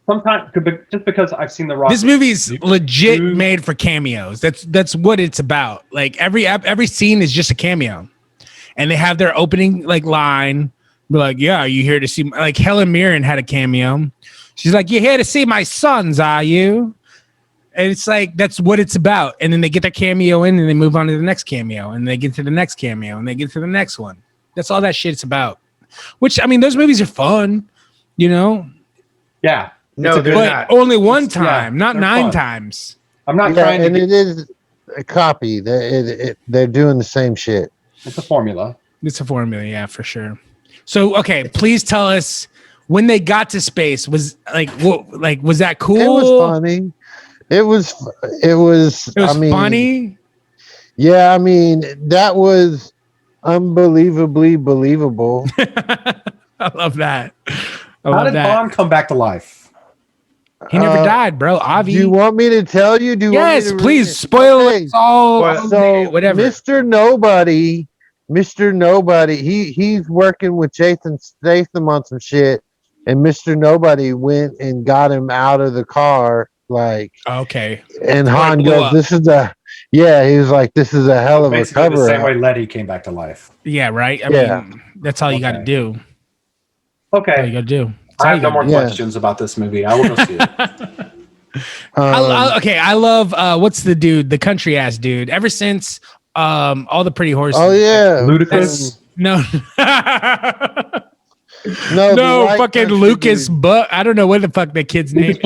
Sometimes, just because I've seen The Rock. This movie's legit made for cameos. That's what it's about. Like every scene is just a cameo, and they have their opening like line. Be like, yeah, are you here to see? Like Helen Mirren had a cameo. She's like, you're here to see my sons, are you? And it's like that's what it's about. And then they get their cameo in, and they move on to the next cameo, and they get to the next cameo, and they get to the next one. That's all that shit's about. Which I mean, those movies are fun, you know. Yeah. No, they're not. Only one time, not 9 times. I'm not trying to. And it is a copy. They're doing the same shit. It's a formula. It's a formula, yeah, for sure. So, okay, please tell us when they got to space. Was like, what? Like, was that cool? It was funny. It was funny. Yeah, I mean, that was unbelievably believable. I love that. How did Bond come back to life? He never died, bro. Avi. Do you want me to tell you? Yes, please. Spoil it all. So, whatever. Mr. Nobody, he's working with Jason Statham on some shit, and Mr. Nobody went and got him out of the car, like. Okay. And Han goes, "This is he was like, this is a hell of a cover." The same way Letty came back to life. Yeah, right. I mean, that's all you got to do. Okay. That's all you got to do. I have no more questions about this movie. I will go see it. I love what's the dude, the country ass dude. Ever since all the pretty horses. Oh yeah, Ludacris. No, no, fucking Lucas. But I don't know what the fuck that kid's name is.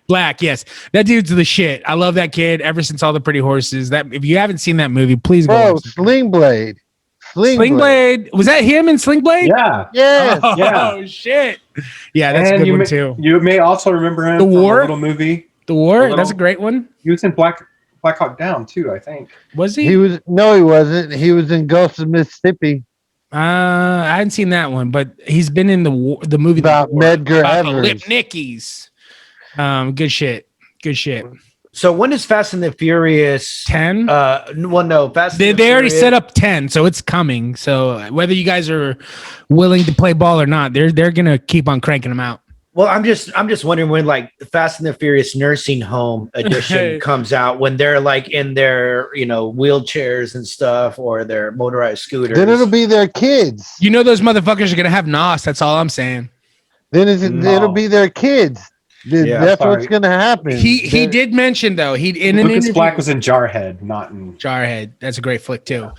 Black, yes, that dude's the shit. I love that kid. Ever since all the pretty horses. That if you haven't seen that movie, please go. Sling Blade. Sling Blade. Was that him in Sling Blade? Yeah. Oh shit. Yeah, that's a good one too. You may also remember him The War? from a little movie. The War? That's a great one. He was in Black Hawk Down too, I think. Was he? He wasn't. He was in Ghost of Mississippi. I hadn't seen that one, but he's been in the movie about Medgar Evers. Lip Nickies. Good shit. So when is Fast and the Furious 10? Well, no, Fast. They already set up 10, so it's coming. So whether you guys are willing to play ball or not, they're gonna keep on cranking them out. Well, I'm just wondering when like the Fast and the Furious nursing home edition comes out, when they're like in their wheelchairs and stuff, or their motorized scooters. Then it'll be their kids. You know those motherfuckers are gonna have NOS. That's all I'm saying. Then it'll be their kids. That's what's gonna happen. He did mention though Lucas Black was in Jarhead, not in Jarhead. That's a great flick too.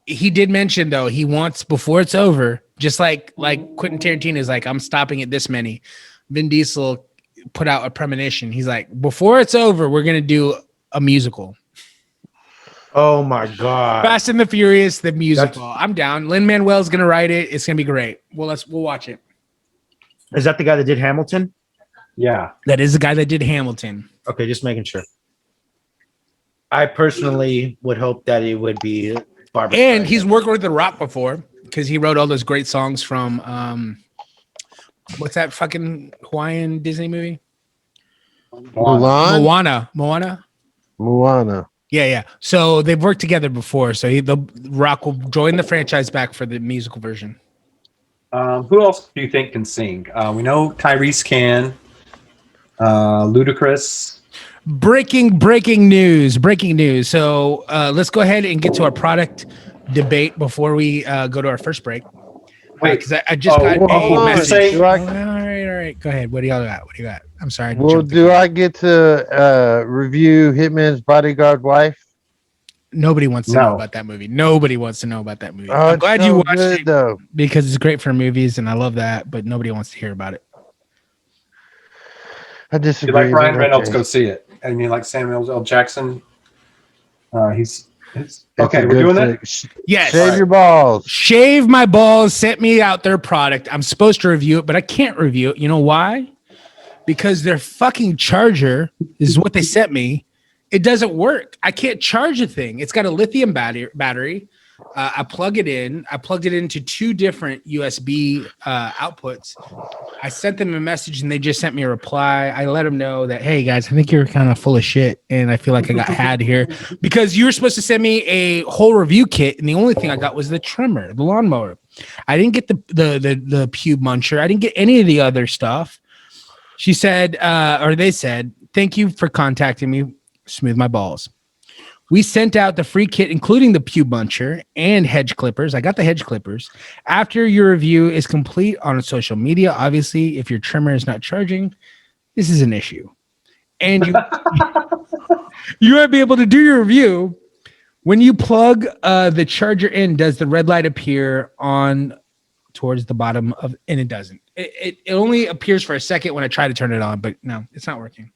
He did mention though he wants, before it's over, just like Quentin Tarantino is like, I'm stopping at this many. Vin Diesel put out a premonition. He's like, before it's over, we're gonna do a musical. Oh my god! Fast and the Furious, the musical. I'm down. Lin-Manuel's gonna write it. It's gonna be great. We'll watch it. Is that the guy that did Hamilton? Yeah, that is the guy that did Hamilton. Okay, just making sure. I personally would hope that it would be Barbara. And he's worked with The Rock before because he wrote all those great songs from what's that fucking Hawaiian Disney movie? Moana. Yeah. So they've worked together before. So The Rock will join the franchise back for the musical version. Who else do you think can sing? We know Tyrese can. Ludacris. Breaking news. So let's go ahead and get to our product debate before we go to our first break. Wait, because I just got a message. All right. Go ahead. What do y'all got? I'm sorry. Well, do I get to review Hitman's Bodyguard Wife? Nobody wants to know about that movie. Oh, I'm glad you watched it though, because it's great for movies, and I love that. But nobody wants to hear about it. I disagree. You like Ryan Reynolds? Go see it. I mean, like Samuel L. Jackson. He's okay. We're doing that. Yes. Shave your balls. Shave my balls. Sent me out their product. I'm supposed to review it, but I can't review it. You know why? Because their fucking charger is what they sent me. It doesn't work. I can't charge a thing. It's got a lithium battery. I plug it in. I plugged it into two different USB outputs. I sent them a message and they just sent me a reply. I let them know that, hey guys, I think you're kind of full of shit and I feel like I got had here because you were supposed to send me a whole review kit and the only thing I got was the trimmer, the lawnmower. I didn't get the pube muncher. I didn't get any of the other stuff. She said, or they said, thank you for contacting me. Smooth my balls. We sent out the free kit, including the pube muncher and hedge clippers. I got the hedge clippers. After your review is complete on social media, obviously, if your trimmer is not charging, this is an issue. And you might be able to do your review. When you plug the charger in, does the red light appear on towards the bottom of? And it doesn't. It only appears for a second when I try to turn it on, but no, it's not working.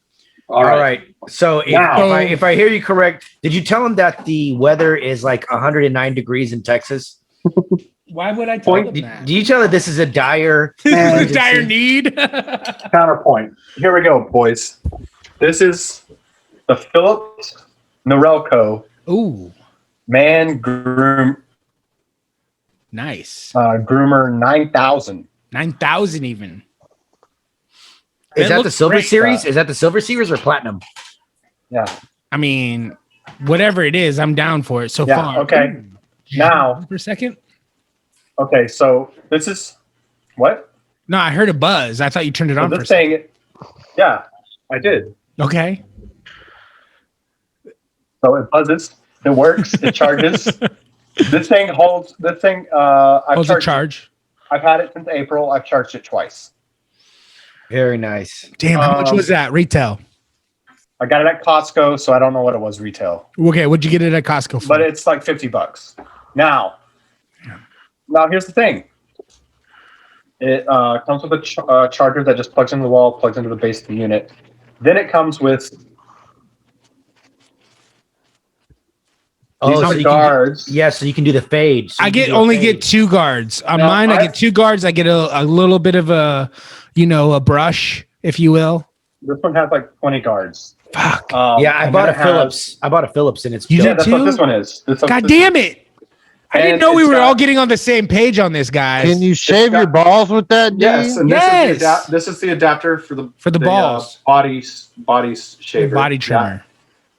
All right. So if I hear you correct, did you tell him that the weather is like 109 degrees in Texas? Why would I tell them that? Do you tell that this is a dire need? Counterpoint. Here we go, boys. This is the Philips Norelco. Ooh. Man Groom. Nice. Groomer 9000. 9,000 even. Is that the silver series? Is that the silver series or platinum? Yeah. I mean, whatever it is, I'm down for it so far. Okay. Now, for a second. Okay, so this is what? No, I heard a buzz. I thought you turned it on. This thing, yeah, I did. Okay. So it buzzes. It works. It charges. This thing holds. This thing. Holds a charge. I've had it since April. I've charged it twice. Very nice. Damn, how much was that retail? I got it at Costco, so I don't know what it was retail. Okay, what'd you get it at Costco for? But it's like $50. Now here's the thing. It comes with a charger that just plugs into the wall, plugs into the base of the unit. Then it comes with so guards. So you can do the fade. So I get two guards. On mine, I get two guards. I get a little bit of a brush, if you will. This one has like 20 guards. Fuck. I bought a Philips. I bought a Philips, and it's that's what this one is. God damn it! I didn't know we were all getting on the same page on this, guys. Can you shave your balls with that? Yes, and this is the adapter for the balls. Body shaver. Body trimmer. Yeah.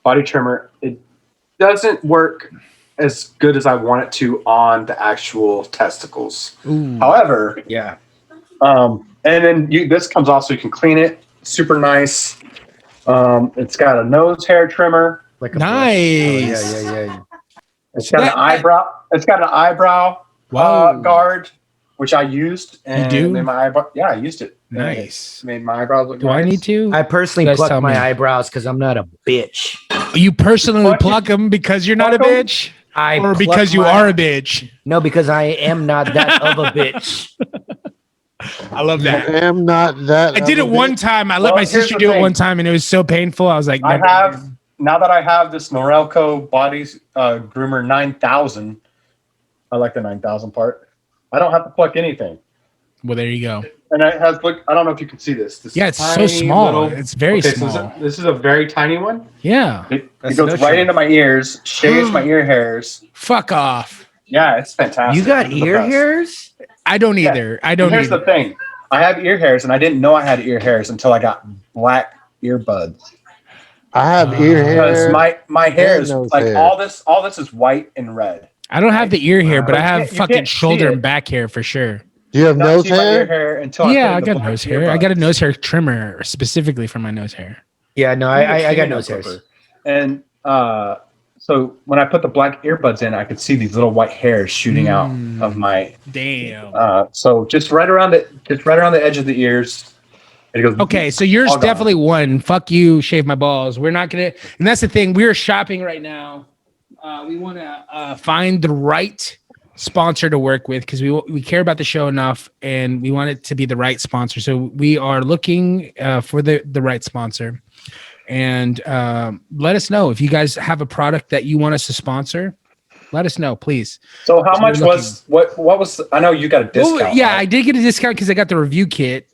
Body trimmer. It doesn't work as good as I want it to on the actual testicles. Ooh. However, And then this comes off so you can clean it. Super nice. It's got a nose hair trimmer. Like a Nice. brush. Oh, yeah. It's got an eyebrow. It's got an eyebrow guard, which I used. And you do? made my eyebrow. Yeah, I used it. Nice. Made my eyebrows look Do nice. I need to? I personally Guys, pluck tell my me. eyebrows because I'm not a bitch. You personally Pluck pluck them because you're not a pluck 'em? bitch? I Or pluck because you my- are a bitch? No, because I am not that of a bitch. I love I that. am not that. I did it one time. I let Well, my here's sister the do it thing. one time, and it was so painful. I was like, I never have again. now that I have this Norelco Bodies Groomer 9000. I like the 9000 part. I don't have to pluck anything, Well, there you go. and it has look. I don't know if you can see this. This Yeah, it's so tiny small. It's very small. So this is a very tiny one. Yeah. It That's goes no right shit. into my ears, shaves my ear hairs. Fuck off. Yeah, it's fantastic. You got It's the ear best. hairs? I don't Yeah. either. I don't Here's either. the thing. I have ear hairs, and I didn't know I had ear hairs until I got black earbuds. I have ear Because hair. my hair is nose like hair. all this is white and red. I don't have the ear hair, but I have You fucking can't see shoulder it. and back hair for sure. Do you have Not nose see my ear hair? until Yeah, I I got nose hair. I got a nose hair trimmer specifically for my nose hair. Yeah, no, I got nose hairs. And so when I put the black earbuds in, I could see these little white hairs shooting out of my. Damn. So just right around the edge of the ears. And it goes. Okay, so yours all gone. definitely won. Fuck you, shave my balls. We're not gonna, and that's the thing. We're shopping right now. We want to find the right sponsor to work with because we care about the show enough, and we want it to be the right sponsor. So we are looking for the right sponsor, and let us know if you guys have a product that you want us to sponsor. Let us know, please. So how So much we're was what was? I know you got a discount. Well, yeah, right? I did get a discount because I got the review kit.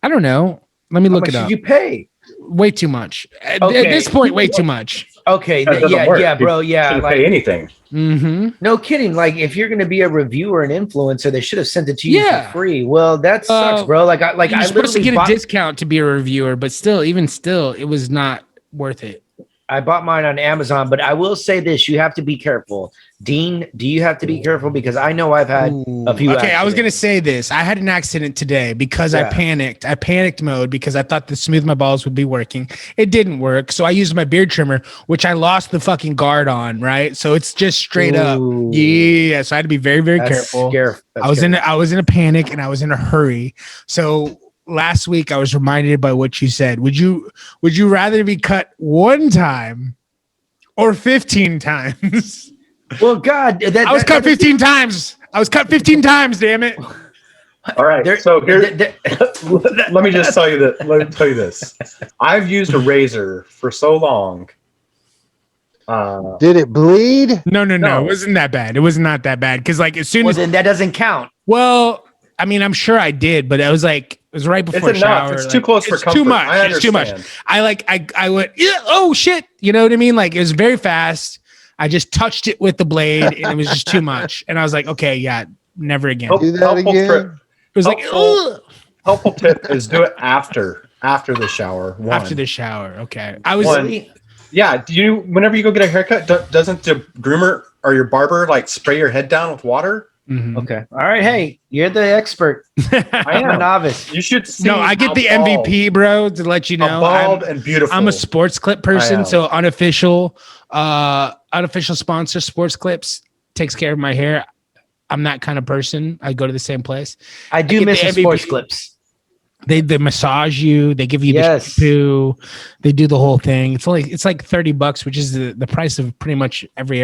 I don't know. Let me How look much it up. did you pay? Way too much. At Okay. this point, way too much. Okay, That doesn't yeah, work. yeah, bro, You yeah. shouldn't Like, pay anything. Mm-hmm. no kidding. Like, if you're gonna be a reviewer, an influencer, they should have sent it to you Yeah. for free. Well, that sucks, bro. Like, I You're I supposed to literally get a bought, discount to be a reviewer, but still, even still, it was not worth it. I bought mine on Amazon, but I will say this: you have to be careful. Dean, do you have to be careful? Because I know I've had a few. Okay, I was gonna accidents. say this. I had an accident today because I Yeah. panicked. I panicked mode because I thought the smooth my balls would be working. It didn't work, so I used my beard trimmer, which I lost the fucking guard on. Right, so it's just straight Ooh. up. Yeah, so I had to be very, very That's careful. That's I was scary. in a panic and I was in a hurry. So last week I was reminded by what you said. Would you rather be cut one time or 15 times? Well, God, I was cut 15 times. I was cut 15 times, damn it. All right. There- So here, there- let me just tell you that. Let me tell you this. I've used a razor for so long. Did it bleed? No. No. It wasn't that bad. It was not that bad. Cause like as soon well, as, then that doesn't count. well, I mean, I'm sure I did, but I was like, it was right before It's shower. enough. It's like, too close for it's comfort. too much. I It's too much. understand. I went, yeah, oh shit. You know what I mean? Like it was very fast. I just touched it with the blade and it was just too much. And I was like, okay, yeah, never again. Help- Do that helpful again? trip. It was like, helpful- ugh, Helpful tip is do it after the shower. One. after the shower. Okay. I was, One. Yeah. Do you whenever you go get a haircut, doesn't the groomer or your barber like spray your head down with water? Mhm. Okay. All right. Hey, you're the expert. I I'm a am. novice. You should see. no, I get how the bald- MVP, bro, to let you how know. bald and beautiful. I'm a sports clip I person, am. so unofficial sponsor, Sports Clips takes care of my hair. I'm that kind of person. I go to the same place. I do get miss the the sports MVP. clips. They massage you. They give you the Yes. shampoo. They do the whole thing. It's like $30, which is the price of pretty much every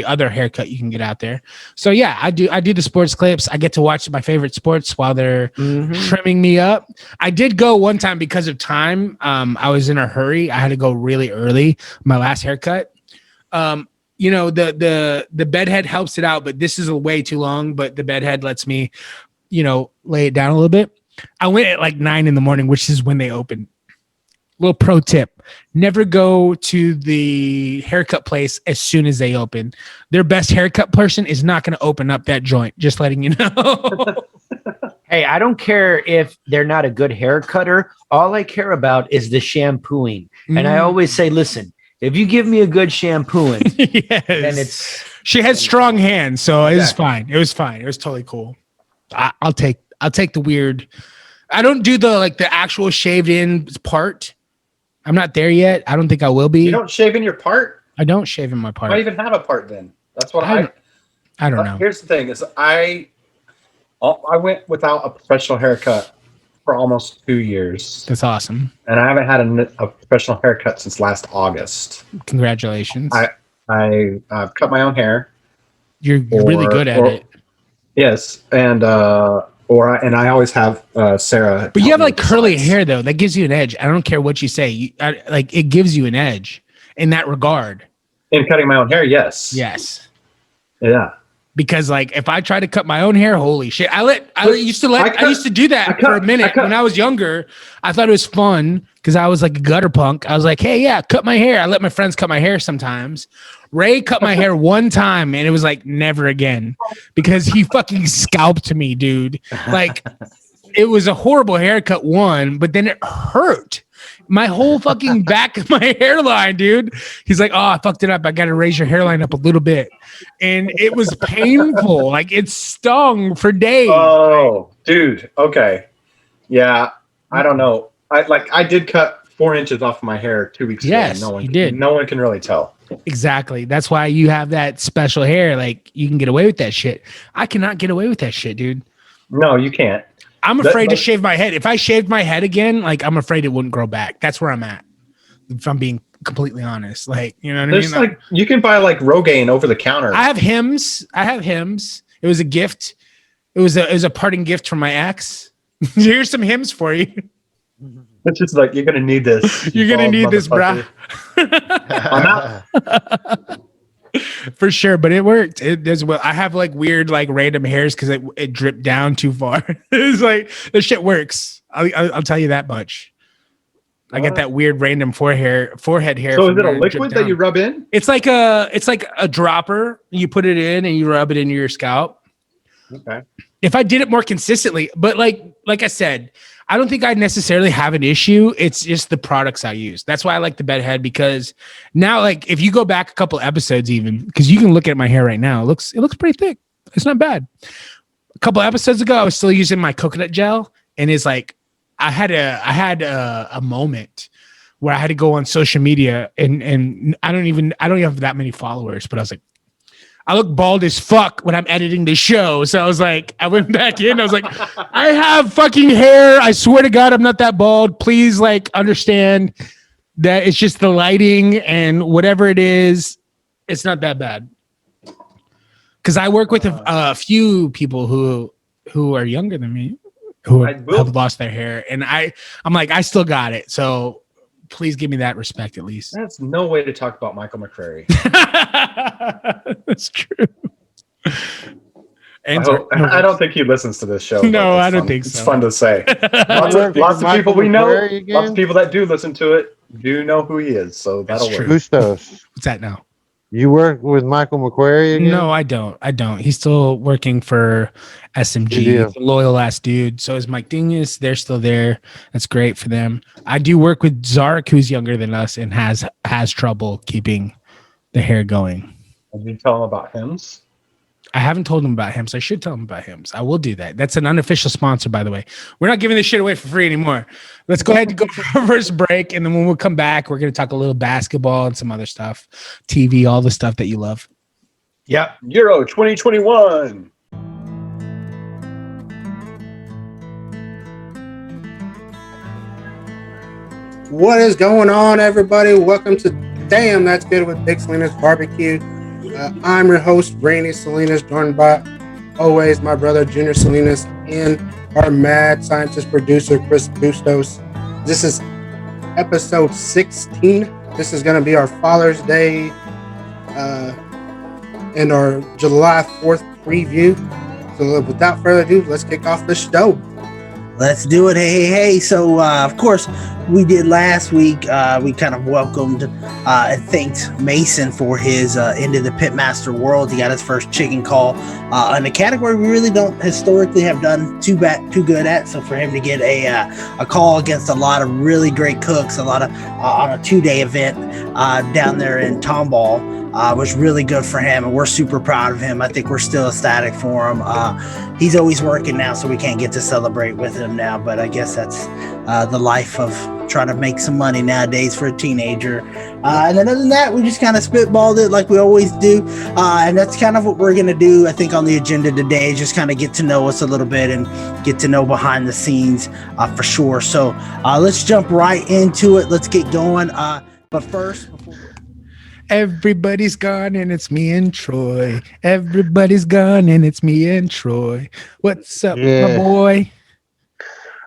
other haircut you can get out there. So yeah, I do the sports clips. I get to watch my favorite sports while they're trimming me up. I did go one time because of time. I was in a hurry. I had to go really early. My last haircut. You know, the bedhead helps it out, but this is way too long. But the bedhead lets me, you know, lay it down a little bit. I went at like 9 a.m, which is when they open. Little pro tip: never go to the haircut place as soon as they open. Their best haircut person is not going to open up that joint. Just letting you know. Hey, I don't care if they're not a good hair cutter. All I care about is the shampooing. And I always say, listen, if you give me a good shampooing, Yes. then it's She had strong hands, so it was Exactly. fine. It was fine. It was totally cool. I'll take the weird I don't do the actual shaved in part. I'm not there yet. I don't think I will be. You don't shave in your part? I don't shave in my part. Why even have a part then? That's what I don't know. Here's the thing: is I went without a professional haircut for almost 2 years. That's awesome. And I haven't had a professional haircut since last August. Congratulations. I've cut my own hair. You're really good at it. Yes, and I always have Sarah. But you have like curly hair though. That gives you an edge. I don't care what you say. It gives you an edge in that regard. In cutting my own hair, yes. Yes. Yeah. Because like if I try to cut my own hair, holy shit! I used to do that for a minute when I was younger. I thought it was fun because I was like a gutter punk. I was like, hey, yeah, cut my hair. I let my friends cut my hair sometimes. Ray cut my hair one time and it was like never again because he fucking scalped me, dude. Like it was a horrible haircut but then it hurt. My whole fucking back of my hairline, dude. He's like, oh, I fucked it up. I got to raise your hairline up a little bit. And it was painful. Like it stung for days. Oh, dude. Okay. Yeah. I don't know. I did cut 4 inches off my hair 2 weeks ago. Yes, you did. No one can really tell. Exactly. That's why you have that special hair. Like you can get away with that shit. I cannot get away with that shit, dude. No, you can't. I'm afraid to shave my head. If I shaved my head again, like I'm afraid it wouldn't grow back. That's where I'm at. If I'm being completely honest, like, you know what I mean? Like you can buy like Rogaine over the counter. I have Hims. It was a gift. It was a parting gift from my ex. Here's some Hims for you. It's just like, you're going to need this. You're going to need this, brah. I'm out. For sure, but it worked. It does well. I have like weird, like random hairs because it dripped down too far. It's like this shit works. I'll tell you that much. I get that weird random forehead hair. So is it a liquid that you rub in? It's like a dropper. You put it in and you rub it into your scalp. Okay. If I did it more consistently, but like I said, I don't think I necessarily have an issue. It's just the products I use. That's why I like the bedhead, because now, like, if you go back a couple episodes, even because you can look at my hair right now, it looks pretty thick. It's not bad. A couple episodes ago, I was still using my coconut gel, and it's like I had a moment where I had to go on social media, and I don't even have that many followers, but I was like, I look bald as fuck when I'm editing the show. So I was like, I went back in. I was like, I have fucking hair. I swear to God, I'm not that bald. Please, like, understand that it's just the lighting and whatever it is, it's not that bad. Because I work with a few people who are younger than me who have lost their hair. And I'm like, I still got it. So please give me that respect at least. That's no way to talk about Michael McCrary. That's true. I don't think he listens to this show. No, I don't think so. It's fun to say. Lots of people we know, lots of people that do listen to it do know who he is. So that'll work. Bustos. What's that now? You work with Michael McQuarrie again? No, I don't. He's still working for SMG. He's a loyal ass dude. So is Mike Dingus. They're still there. That's great for them. I do work with Zark, who's younger than us and has trouble keeping the hair going. Did you tell him about Hims? I haven't told him about Hims. I should tell him about Hims. I will do that. That's an unofficial sponsor, by the way. We're not giving this shit away for free anymore. Let's go ahead and go for our first break. And then when we come back, we're going to talk a little basketball and some other stuff, TV, all the stuff that you love. Yeah. Euro 2021. What is going on, everybody? Welcome to Damn That's Good with Big Salinas Barbecue. I'm your host, Rainy Salinas, joined by always my brother, Junior Salinas, and our mad scientist producer, Chris Bustos. This is episode 16. This is going to be our Father's Day and our July 4th preview. So without further ado, let's kick off the show. Let's do it. Hey. So, of course, we did last week. We kind of welcomed and thanked Mason for his into the Pitmaster world. He got his first chicken call in a category we really don't historically have done too good at. So for him to get a call against a lot of really great cooks, a lot of on a 2-day event down there in Tomball, was really good for him, and we're super proud of him. I think we're still ecstatic for him. He's always working now, so we can't get to celebrate with him now, but I guess that's the life of trying to make some money nowadays for a teenager. And then other than that, we just kind of spitballed it like we always do, and that's kind of what we're going to do, I think, on the agenda today, just kind of get to know us a little bit and get to know behind the scenes for sure. So let's jump right into it. Let's get going. But first, everybody's gone and it's me and Troy. Everybody's gone and it's me and Troy. What's up, my boy?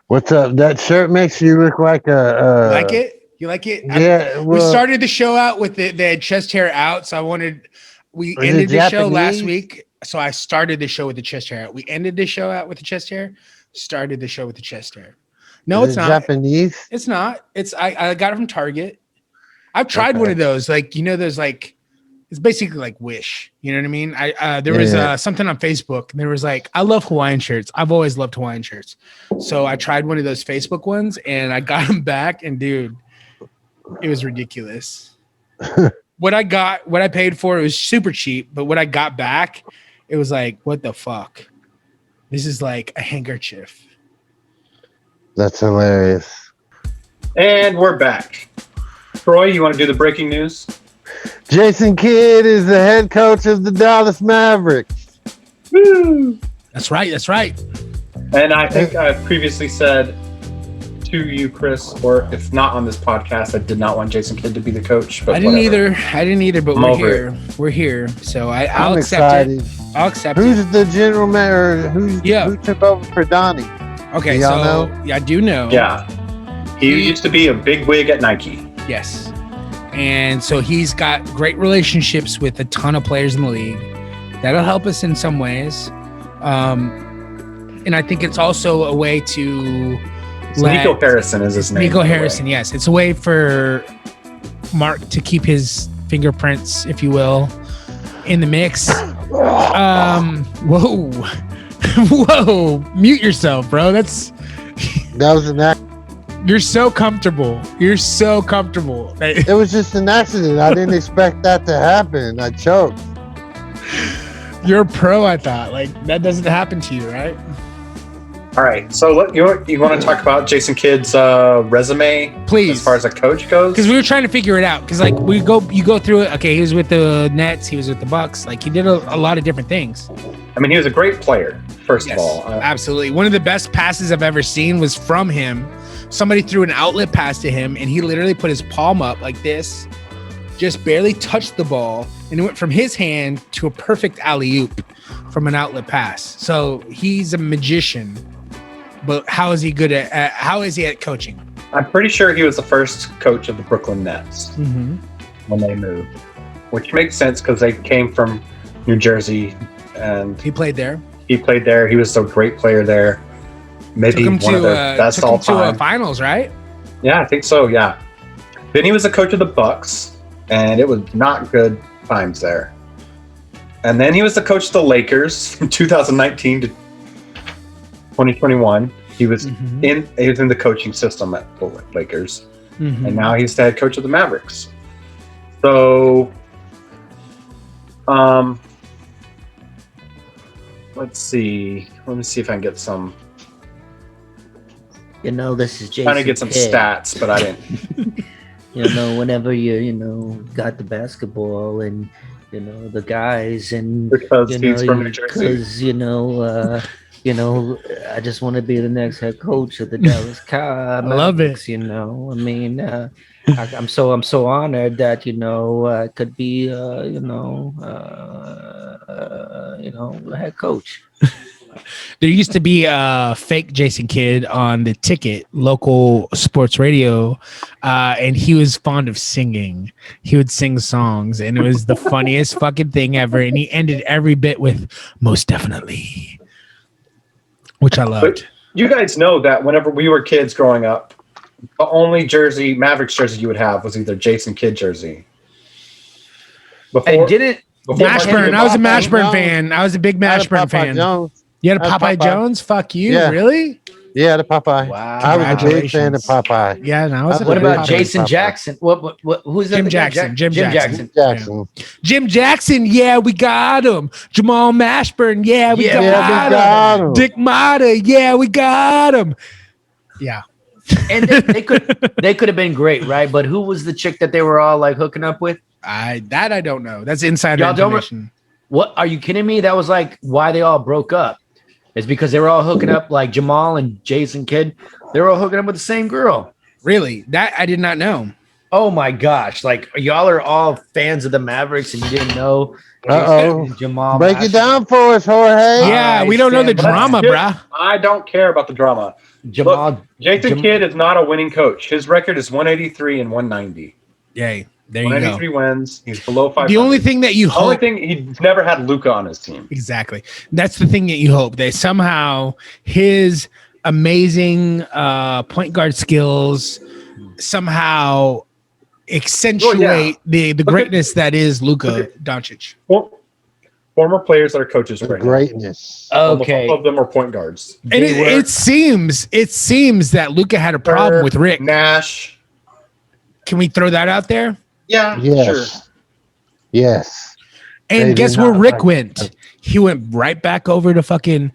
What's up? That shirt makes you look like a. Like it? You like it? Yeah. We started the show out with the chest hair out, so we ended the show last week. So I started the show with the chest hair out. We ended the show out with the chest hair. Started the show with the chest hair. No, it's not Japanese. It's not. I got it from Target. I've tried one of those, like, you know, there's like, it's basically like Wish. You know what I mean? There was something on Facebook. And there was like, I love Hawaiian shirts. I've always loved Hawaiian shirts. So I tried one of those Facebook ones and I got them back, and dude, it was ridiculous. What I paid for, it was super cheap, but what I got back, it was like, what the fuck? This is like a handkerchief. That's hilarious. And we're back. Troy, you want to do the breaking news? Jason Kidd is the head coach of the Dallas Mavericks. Woo! That's right. That's right. And I think I previously said to you, Chris, or if not on this podcast, I did not want Jason Kidd to be the coach. But I didn't either, but we're here. So I'll accept it. I'll accept Who's the general manager? Who took over for Donnie? Okay, do y'all know? Yeah, I do know. Yeah. He used to be a big wig at Nike. Yes. And so he's got great relationships with a ton of players in the league. That'll help us in some ways. And I think it's also a way to Nico Harrison is his name. Nico Harrison, yes. It's a way for Mark to keep his fingerprints, if you will, in the mix. Whoa. Whoa. Mute yourself, bro. That was an accident. You're so comfortable. It was just an accident. I didn't expect that to happen. I choked. You're a pro, I thought. Like, that doesn't happen to you, right? All right. So you want to talk about Jason Kidd's resume, please, as far as a coach goes? Because we were trying to figure it out. Because like you go through it. Okay, he was with the Nets. He was with the Bucks. Like, he did a lot of different things. I mean, he was a great player. First of all, absolutely. One of the best passes I've ever seen was from him. Somebody threw an outlet pass to him, and he literally put his palm up like this, just barely touched the ball, and it went from his hand to a perfect alley-oop from an outlet pass. So he's a magician. But how is he at coaching? I'm pretty sure he was the first coach of the Brooklyn Nets when they moved, which makes sense because they came from New Jersey, and he played there. He was a great player there. Maybe one of the best all time. To finals, right? Yeah, I think so. Yeah. Then he was the coach of the Bucks, and it was not good times there. And then he was the coach of the Lakers from 2019 to 2021. He was in the coaching system at the Lakers, and now he's the head coach of the Mavericks. So, let's see. Let me see if I can get some. This is Jason. Trying to get some stats, but I didn't. Whenever you got the basketball and the guys and because he's from New Jersey. Because I just want to be the next head coach of the Dallas Mavericks. I love it. I mean, I'm so honored that I could be head coach. There used to be a fake Jason Kidd on the Ticket, local sports radio, and he was fond of singing. He would sing songs, and it was the funniest fucking thing ever. And he ended every bit with "most definitely," which I loved. But you guys know that whenever we were kids growing up, the only Mavericks jersey you would have was either Jason Kidd jersey. Mashburn. I was a Mashburn fan. I was a big Mashburn fan. Jones. You had a Popeye Jones? Fuck you, really? Yeah, the Popeye. Wow. I was a big fan of Popeye. Yeah, no, I was a What big about Popeye. Jason Popeye. Jackson? Who's that? Jim the guy? Jackson. Jim Jim Jackson. Jackson. Jim Jackson, yeah, we got him. Jamal Mashburn, yeah, we Yeah, got him. Dick Mata, yeah, we got him. Yeah. And they could have been great, right? But who was the chick that they were all like hooking up with? I don't know. That's insider Y'all don't information. What are you kidding me? That was like why they all broke up. It's because they were all hooking up, like Jamal and Jason Kidd. They were all hooking up with the same girl. Really? That I did not know. Oh my gosh! Like y'all are all fans of the Mavericks, and you didn't know. Jamal. Break it down for us, Jorge. Yeah, we don't know the drama, bruh. I don't care about the drama. Jamal. Look, Jason Kidd is not a winning coach. His record is 183 and 190. Yay. There you go. 183 wins. He's below 500. The only thing that you hope. Only thing, he's never had Luka on his team. Exactly. That's the thing that you hope. That somehow his amazing point guard skills somehow accentuate the greatness that is Luka Doncic. Former players that are coaches right greatness. now. Okay. All of them are point guards. And it seems that Luka had a problem with Rick Nash. Can we throw that out there? Yeah, yes. sure. Yes. And guess where Rick went? He went right back over to fucking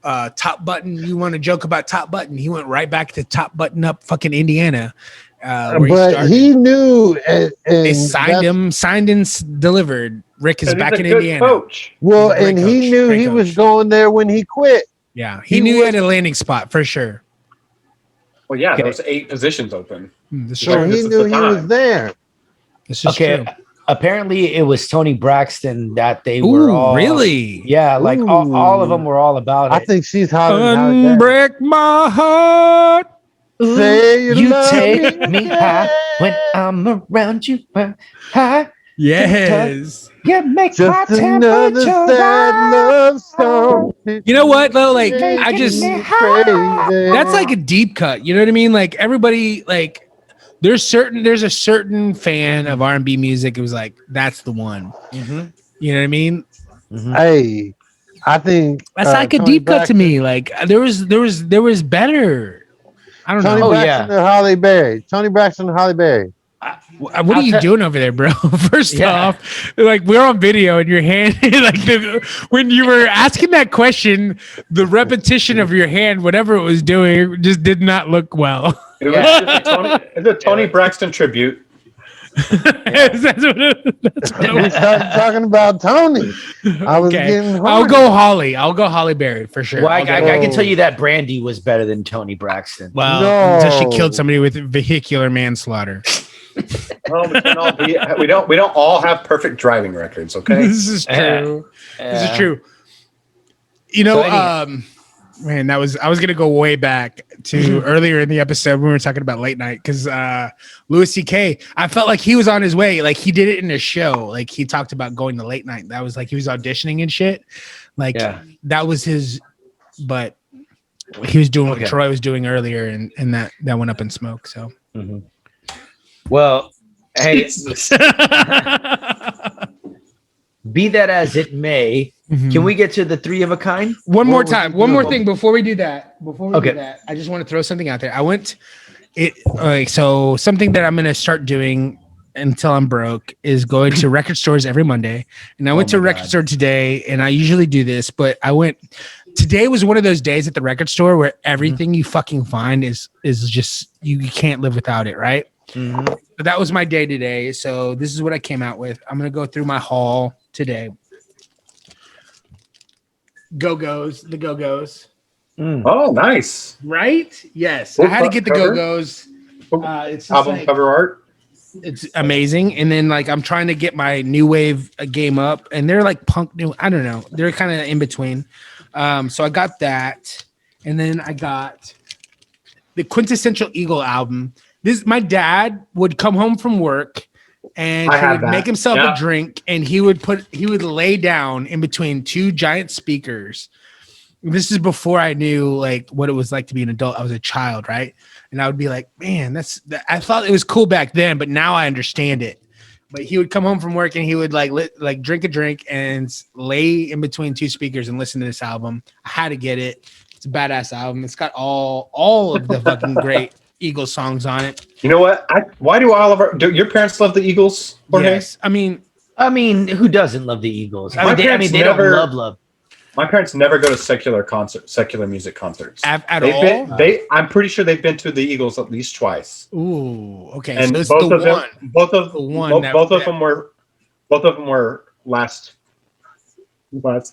Top Button. You want to joke about Top Button? He went right back to Top Button up fucking Indiana. But he knew, and they signed and delivered. Rick is back in Indiana. Coach. Well, and he knew he was going there when he quit. Yeah, he knew he had a landing spot for sure. Well, yeah, there was 8 positions open. So he knew he was there. This is true. Apparently, it was Tony Braxton that they were all really. Yeah, like all of them were all about it. I think she's hollering. Unbreak my heart. Say you take me high when I'm around you. High. Yes. Yeah, make Just my another temperature sad love song. You know what though? Like I just Crazy. that's like a deep cut. You know what I mean? Like everybody like there's a certain fan of R&B music. It was like that's the one. Mm-hmm. You know what I mean? Mm-hmm. Hey, I think that's like a deep cut to me. Like there was better. I don't Tony know. Braxton and Holly Berry. Tony Braxton and Holly Berry. What are you doing over there, bro? First off, like we're on video and your hand, like when you were asking that question, the repetition of your hand, whatever it was doing, just did not look well. It was just a Tony Braxton tribute. That's what We started talking about Tony. I was getting horny. I'll go Holly Berry for sure. Well, I can tell you that Brandy was better than Tony Braxton. Well, until she killed somebody with vehicular manslaughter. Well, we don't all have perfect driving records, okay? This is true. This is true. You know, man, I was gonna go way back to earlier in the episode when we were talking about late night because Louis C.K. I felt like he was on his way. Like he did it in a show. Like he talked about going to late night. That was like he was auditioning and shit. Like that was his. But he was doing what Troy was doing earlier, and that went up in smoke. So. Mm-hmm. Well, hey, be that as it may, can we get to the 3 of a kind? One more thing before we do that. I just want to throw something out there. So something that I'm going to start doing until I'm broke is going to record stores every Monday. And I went to a record store today, and I usually do this, but today was one of those days at the record store where everything you fucking find is just you can't live without it, right? Mm-hmm. But that was my day today. So this is what I came out with. I'm going to go through my haul today. The Go-Go's. Oh, nice. Right? Yes. I had to get the Go-Go's. It's album cover art. It's amazing. And then like I'm trying to get my new wave game up, and they're like punk new. I don't know. They're kind of in between. So I got that. And then I got the Quintessential Eagle album. My dad would come home from work and he would make himself a drink, and he would lay down in between 2 giant speakers. This is before I knew like what it was like to be an adult. I was a child, right? And I would be like, man, I thought it was cool back then, but now I understand it. But he would come home from work and he would like drink a drink and lay in between 2 speakers and listen to this album. I had to get it. It's a badass album. It's got all of the fucking great Eagles songs on it. You know what? Why do your parents love the Eagles? Jorge? Yes, I mean, who doesn't love the Eagles? My parents they never- don't love. My parents never go to secular music concerts at all. I'm pretty sure they've been to the Eagles at least twice. Ooh, okay. And so it's both the of them, one. both of them were last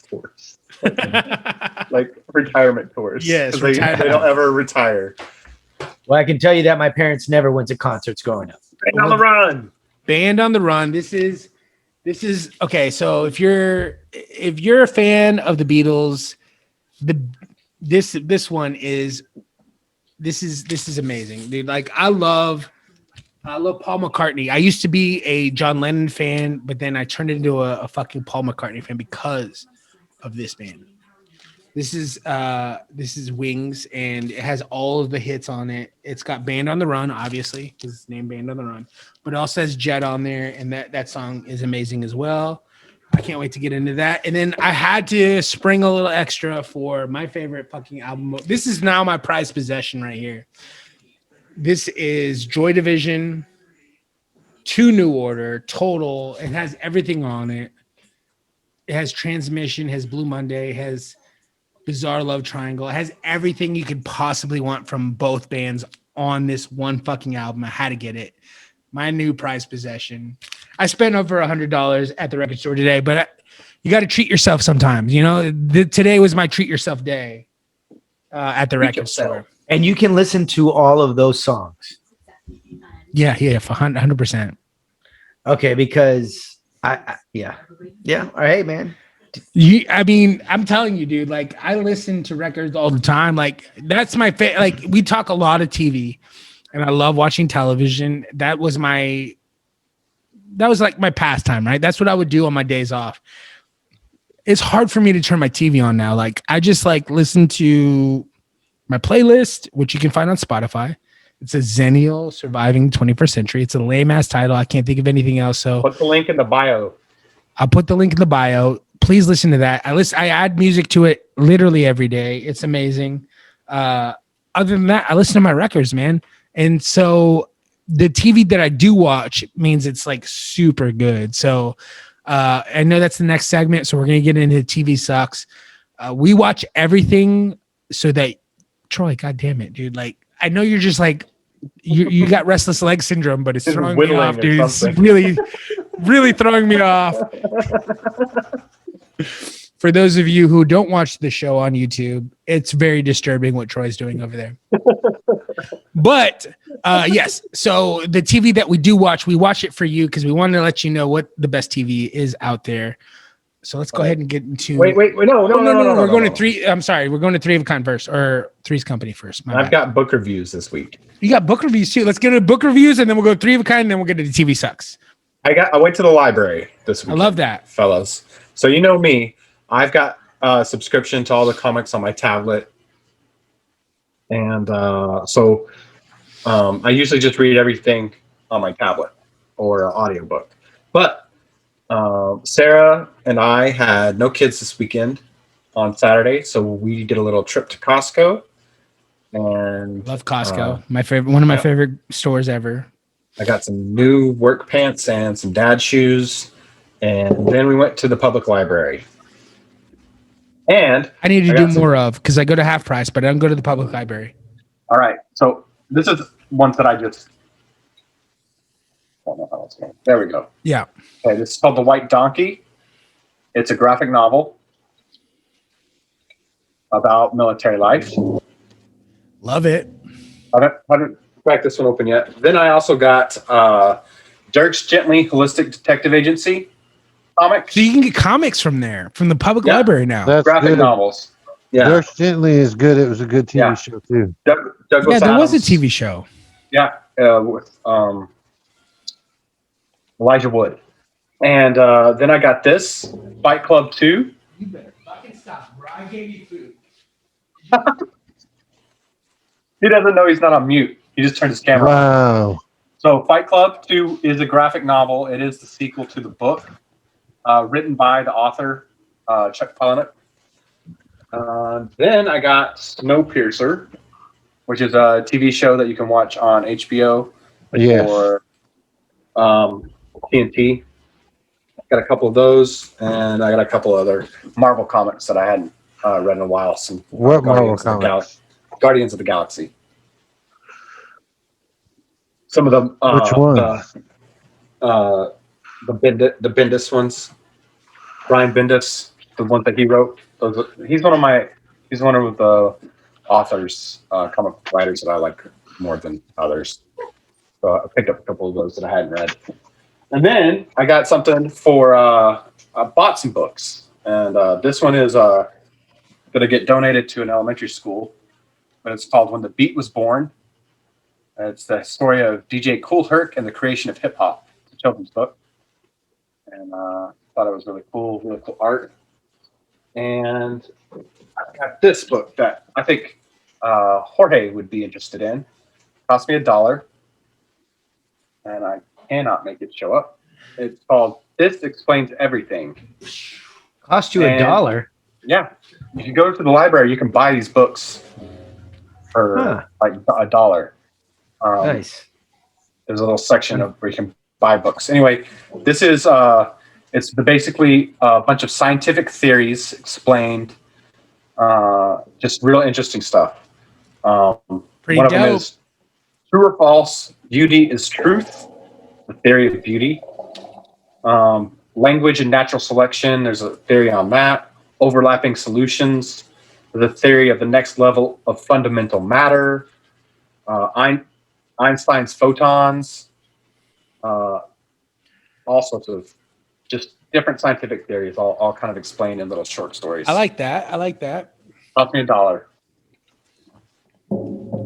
tours, like retirement tours. Yes, they don't ever retire. Well, I can tell you that my parents never went to concerts growing up. Band on the Run. Band on the Run. This is okay. So if you're a fan of the Beatles, this one is amazing, dude. Like I love Paul McCartney. I used to be a John Lennon fan, but then I turned into a fucking Paul McCartney fan because of this band. This is Wings, and it has all of the hits on it. It's got Band on the Run, obviously, because it's named Band on the Run, but it also has Jet on there, and that song is amazing as well. I can't wait to get into that. And then I had to spring a little extra for my favorite fucking album. This is now my prized possession right here. This is Joy Division, 2 New Order, Total. It has everything on it. It has Transmission, has Blue Monday, has Bizarre Love Triangle. It has everything you could possibly want from both bands on this one fucking album. I had to get it. My new prized possession. I spent over $100 at the record store today, but you got to treat yourself sometimes. You know, today was my treat yourself day at the record store. And you can listen to all of those songs. Yeah, 100%. Okay, because yeah. All right, man. I'm telling you, dude, like I listen to records all the time. Like that's my like we talk a lot of TV and I love watching television. That was like my pastime, right? That's what I would do on my days off. It's hard for me to turn my TV on now. Like I just like listen to my playlist, which you can find on Spotify. It's a Zennial Surviving 21st Century. It's a lame ass title. I can't think of anything else. So put the link in the bio. I'll put the link in the bio. Please listen to that. I add music to it literally every day. It's amazing. Other than that, I listen to my records, man. And so the TV that I do watch means it's like super good. So I know that's the next segment. So we're going to get into TV Sucks. We watch everything so that Troy, God damn it, dude. Like, I know you're just like, you got restless leg syndrome, but it's throwing me off, dude. It's really, really throwing me off. For those of you who don't watch the show on YouTube, it's very disturbing what Troy's doing over there. But yes, so the TV that we do watch, we watch it for you because we wanted to let you know what the best TV is out there. So let's go ahead and get into. Wait, no. We're going to three. I'm sorry, we're going to Three of a Kind first, or Three's Company first. I've got book reviews this week. You got book reviews too. Let's get into book reviews, and then we'll go Three of a Kind, and then we'll get into TV Sucks. I went to the library this week. I love that, fellas. So you know me, I've got a subscription to all the comics on my tablet, and so I usually just read everything on my tablet or an audiobook. But Sarah and I had no kids this weekend on Saturday, so we did a little trip to Costco. And love Costco, one of my favorite stores ever. I got some new work pants and some dad shoes, and then we went to the public library. And I need to do more of because I go to Half Price, but I don't go to the public library. All right, so this is one that I just. I don't know how it's going. There we go. Yeah. Okay, this is called The White Donkey. It's a graphic novel about military life. Love it. I haven't cracked this one open yet. Then I also got Dirk's Gently Holistic Detective Agency comics. So you can get comics from there, from the public library now. That's graphic good. novels. Yeah. Dirk Gently is good. It was a good TV show too. Douglas there Adams. was a TV show. Yeah, with Elijah Wood. And then I got this, Fight Club 2. You better fucking stop, bro. I gave you food. He doesn't know he's not on mute. He just turned his camera on. Wow. So Fight Club 2 is a graphic novel. It is the sequel to the book, written by the author, Chuck Palahniuk. Then I got Snowpiercer, which is a TV show that you can watch on HBO Yes. or TNT. Got a couple of those, and I got a couple other Marvel comics that I hadn't read in a while. Some What Marvel comics? Guardians of the Galaxy. Some of them. Which one? The Bendis ones. Brian Bendis, the one that he wrote. He's one of the authors, comic writers that I like more than others. So I picked up a couple of those that I hadn't read. And then I got something for I bought some books, and this one is going to get donated to an elementary school, but it's called When the Beat Was Born. It's the story of DJ Kool Herc and the creation of hip hop. It's a children's book, and thought it was really cool art. And I got this book that I think Jorge would be interested in. Cost me $1, and I cannot make it show up. It's called This Explains Everything. Cost you $1? Yeah. If you go to the library, you can buy these books for like $1. Nice. There's a little section of where you can buy books. Anyway, this is it's basically a bunch of scientific theories explained. Just real interesting stuff. Pretty one of dope. them is true or false. Beauty is truth. The theory of beauty. Language and natural selection. There's a theory on that. Overlapping solutions. The theory of the next level of fundamental matter. Einstein's photons. All sorts of just different scientific theories, all kind of explained in little short stories. I like that. Cost me $1.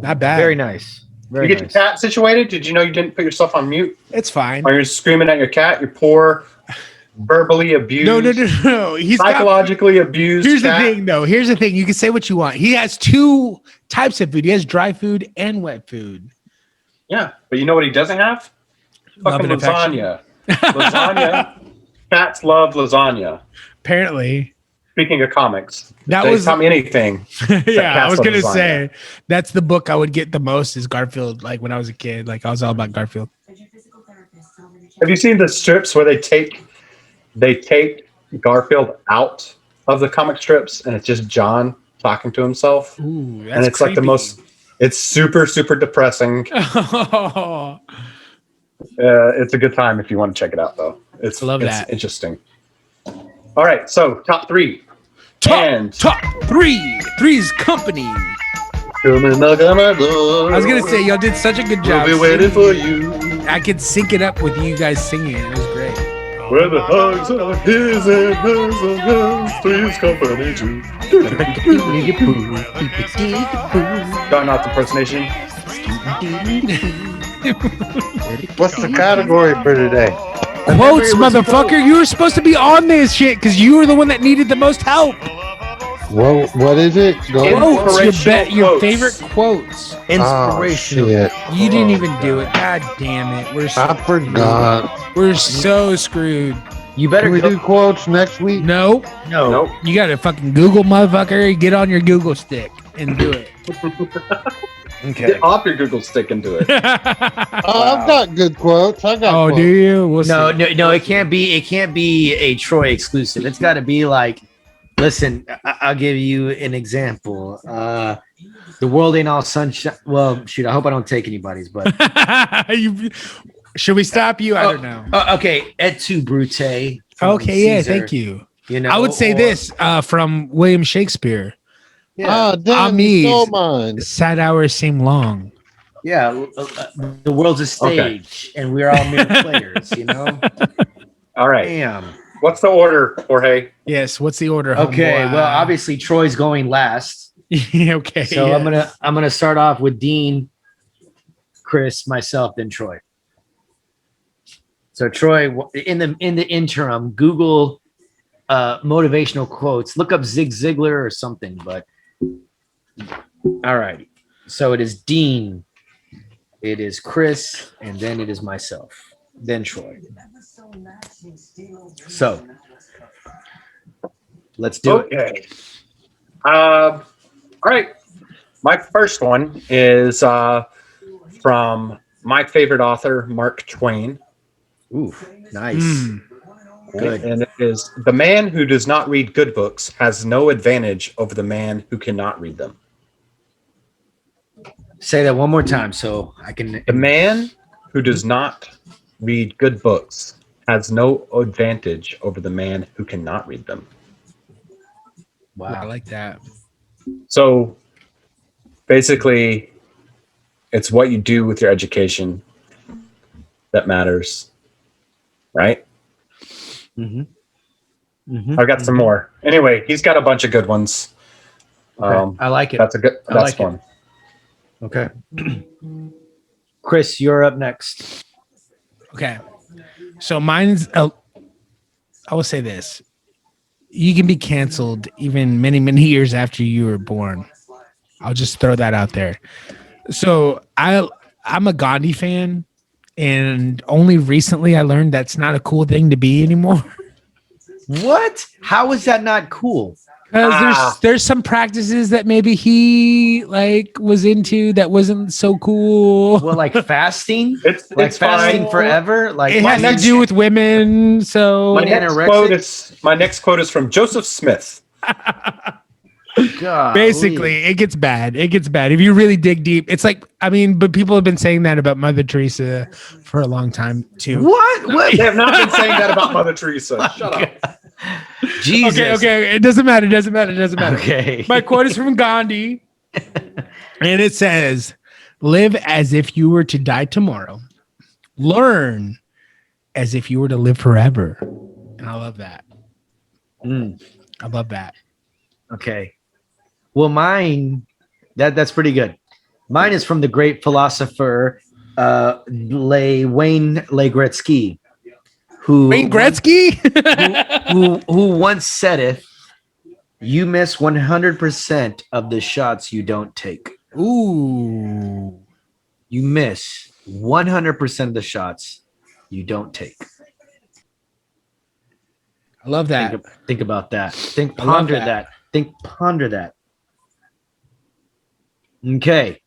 Not bad. Very nice. Very you get nice. your cat situated? Did you know you didn't put yourself on mute? It's fine. While you're screaming at your cat, your poor, verbally abused, No. He's psychologically abused. Here's cat. the thing, though. Here's the thing. You can say what you want. He has two types of food. He has dry food and wet food. Yeah, but you know what he doesn't have? Love Fucking and affection. lasagna. Lasagna. Cats love lasagna. Apparently. Speaking of comics, That they was- tell me anything. Yeah, I was love gonna lasagna. say that's the book I would get the most is Garfield. Like when I was a kid, like I was all about Garfield. Have you seen the strips where they take Garfield out of the comic strips and it's just John talking to himself? Ooh, that's And it's like the creepy. most. It's super depressing. Oh, It's a good time if you want to check it out, though. It's I love it's that. interesting. All right, so top three. top three. Three's company. I was gonna say y'all did such a good job. We'll be waiting for you. I could sync it up with you guys singing. It was great. Where the hugs are his and hers and hers, Three's company too. Don Knotts impersonation. What's the category for today? Quotes, motherfucker. You were supposed to be on this shit because you were the one that needed the most help. What is it? Quotes, your quotes. favorite quotes. Inspirational. Shit. You didn't even do it. God damn it. We're so, I forgot. we're so screwed. You better Can we go. do quotes next week? Nope. No. Nope. You got to fucking Google, motherfucker. Get on your Google stick and do it. Okay. Get off your Google stick and do it. I've got good quotes. I got Oh, quotes. do you? We'll No, see. no, it can't be. It can't be a Troy exclusive. It's got to be like, listen, I'll give you an example. The world ain't all sunshine. Well, shoot, I hope I don't take anybody's, but Should we stop you? I don't know. okay, et tu, Brute. Okay, yeah, thank you. You know, I would say or- this from William Shakespeare. Yeah, Oh, damn, Amis. you stole mine. Sad hours seem long. yeah. The world's a stage, and we're all mere players. You know. All right. Damn. What's the order, Jorge? Yes. What's the order? Okay. homeboy? Well, obviously Troy's going last, okay. so yeah. I'm gonna start off with Dean, Chris, myself, then Troy. So Troy, in the interim, Google motivational quotes. Look up Zig Ziglar or something. But all right. So it is Dean, it is Chris, and then it is myself, then Troy. So let's do it. Okay. All right. My first one is from my favorite author, Mark Twain. Ooh, nice. Good. And it is, the man who does not read good books has no advantage over the man who cannot read them. Say that one more time so I can. The man who does not read good books has no advantage over the man who cannot read them. Wow, I like that. So basically, it's what you do with your education that matters, right? I've got some more. Anyway, he's got a bunch of good ones. Okay. I like it. That's like fun. It. Okay. Chris, you're up next. Okay. So mine's, I will say this. You can be canceled even many, many years after you were born. I'll just throw that out there. So I'm a Gandhi fan, and only recently I learned that's not a cool thing to be anymore. What? How is that not cool? Because there's some practices that maybe he was into that wasn't so cool. Well, like fasting, it's fasting fine. forever. Like it has to do with women. So my next quote is from Joseph Smith. God, basically, it gets bad. It gets bad if you really dig deep. It's like, I mean, but people have been saying that about Mother Teresa for a long time too. What? They have not been saying that about Mother Teresa. Shut up. Jesus. Okay. It doesn't matter. Okay. My quote is from Gandhi, and it says, "Live as if you were to die tomorrow. Learn as if you were to live forever." And I love that. I love that. Okay. Well, mine, that's pretty good. Mine is from the great philosopher Wayne Gretzky, Wayne Gretzky, who once saideth, "You miss 100% of the shots you don't take." Ooh, you miss 100% of the shots you don't take. I love that. Think about that. Ponder that. Ponder that. Okay,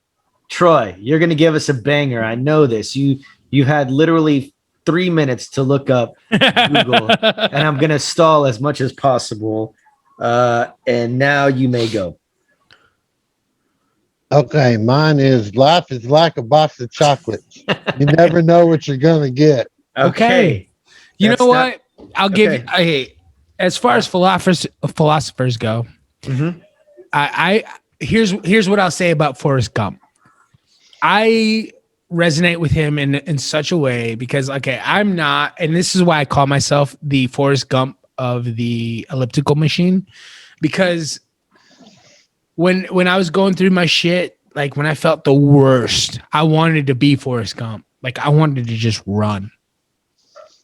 Troy, you're gonna give us a banger. I know this. You had literally 3 minutes to look up Google, and I'm gonna stall as much as possible. And now you may go. Okay, mine is life is like a box of chocolates. You never know what you're gonna get. Okay. You know what? I'll give you. Hey, as far as philosophers go, I here's what I'll say about Forrest Gump. I resonate with him in such a way because, okay, I'm not, and this is why I call myself the Forrest Gump of the elliptical machine, because when I was going through my shit, like when I felt the worst, I wanted to be Forrest Gump. Like I wanted to just run.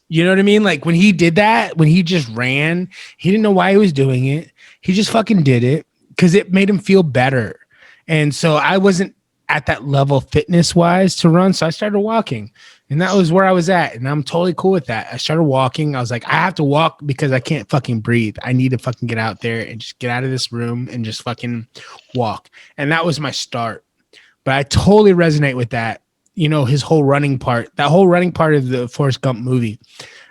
You know what I mean? Like when he did that, when he just ran, he didn't know why he was doing it. He just fucking did it because it made him feel better. And so I wasn't at that level fitness wise to run. So I started walking, and that was where I was at. And I'm totally cool with that. I started walking. I was like, I have to walk because I can't fucking breathe. I need to fucking get out there and just get out of this room and just fucking walk. And that was my start. But I totally resonate with that. You know, his whole running part, that whole running part of the Forrest Gump movie.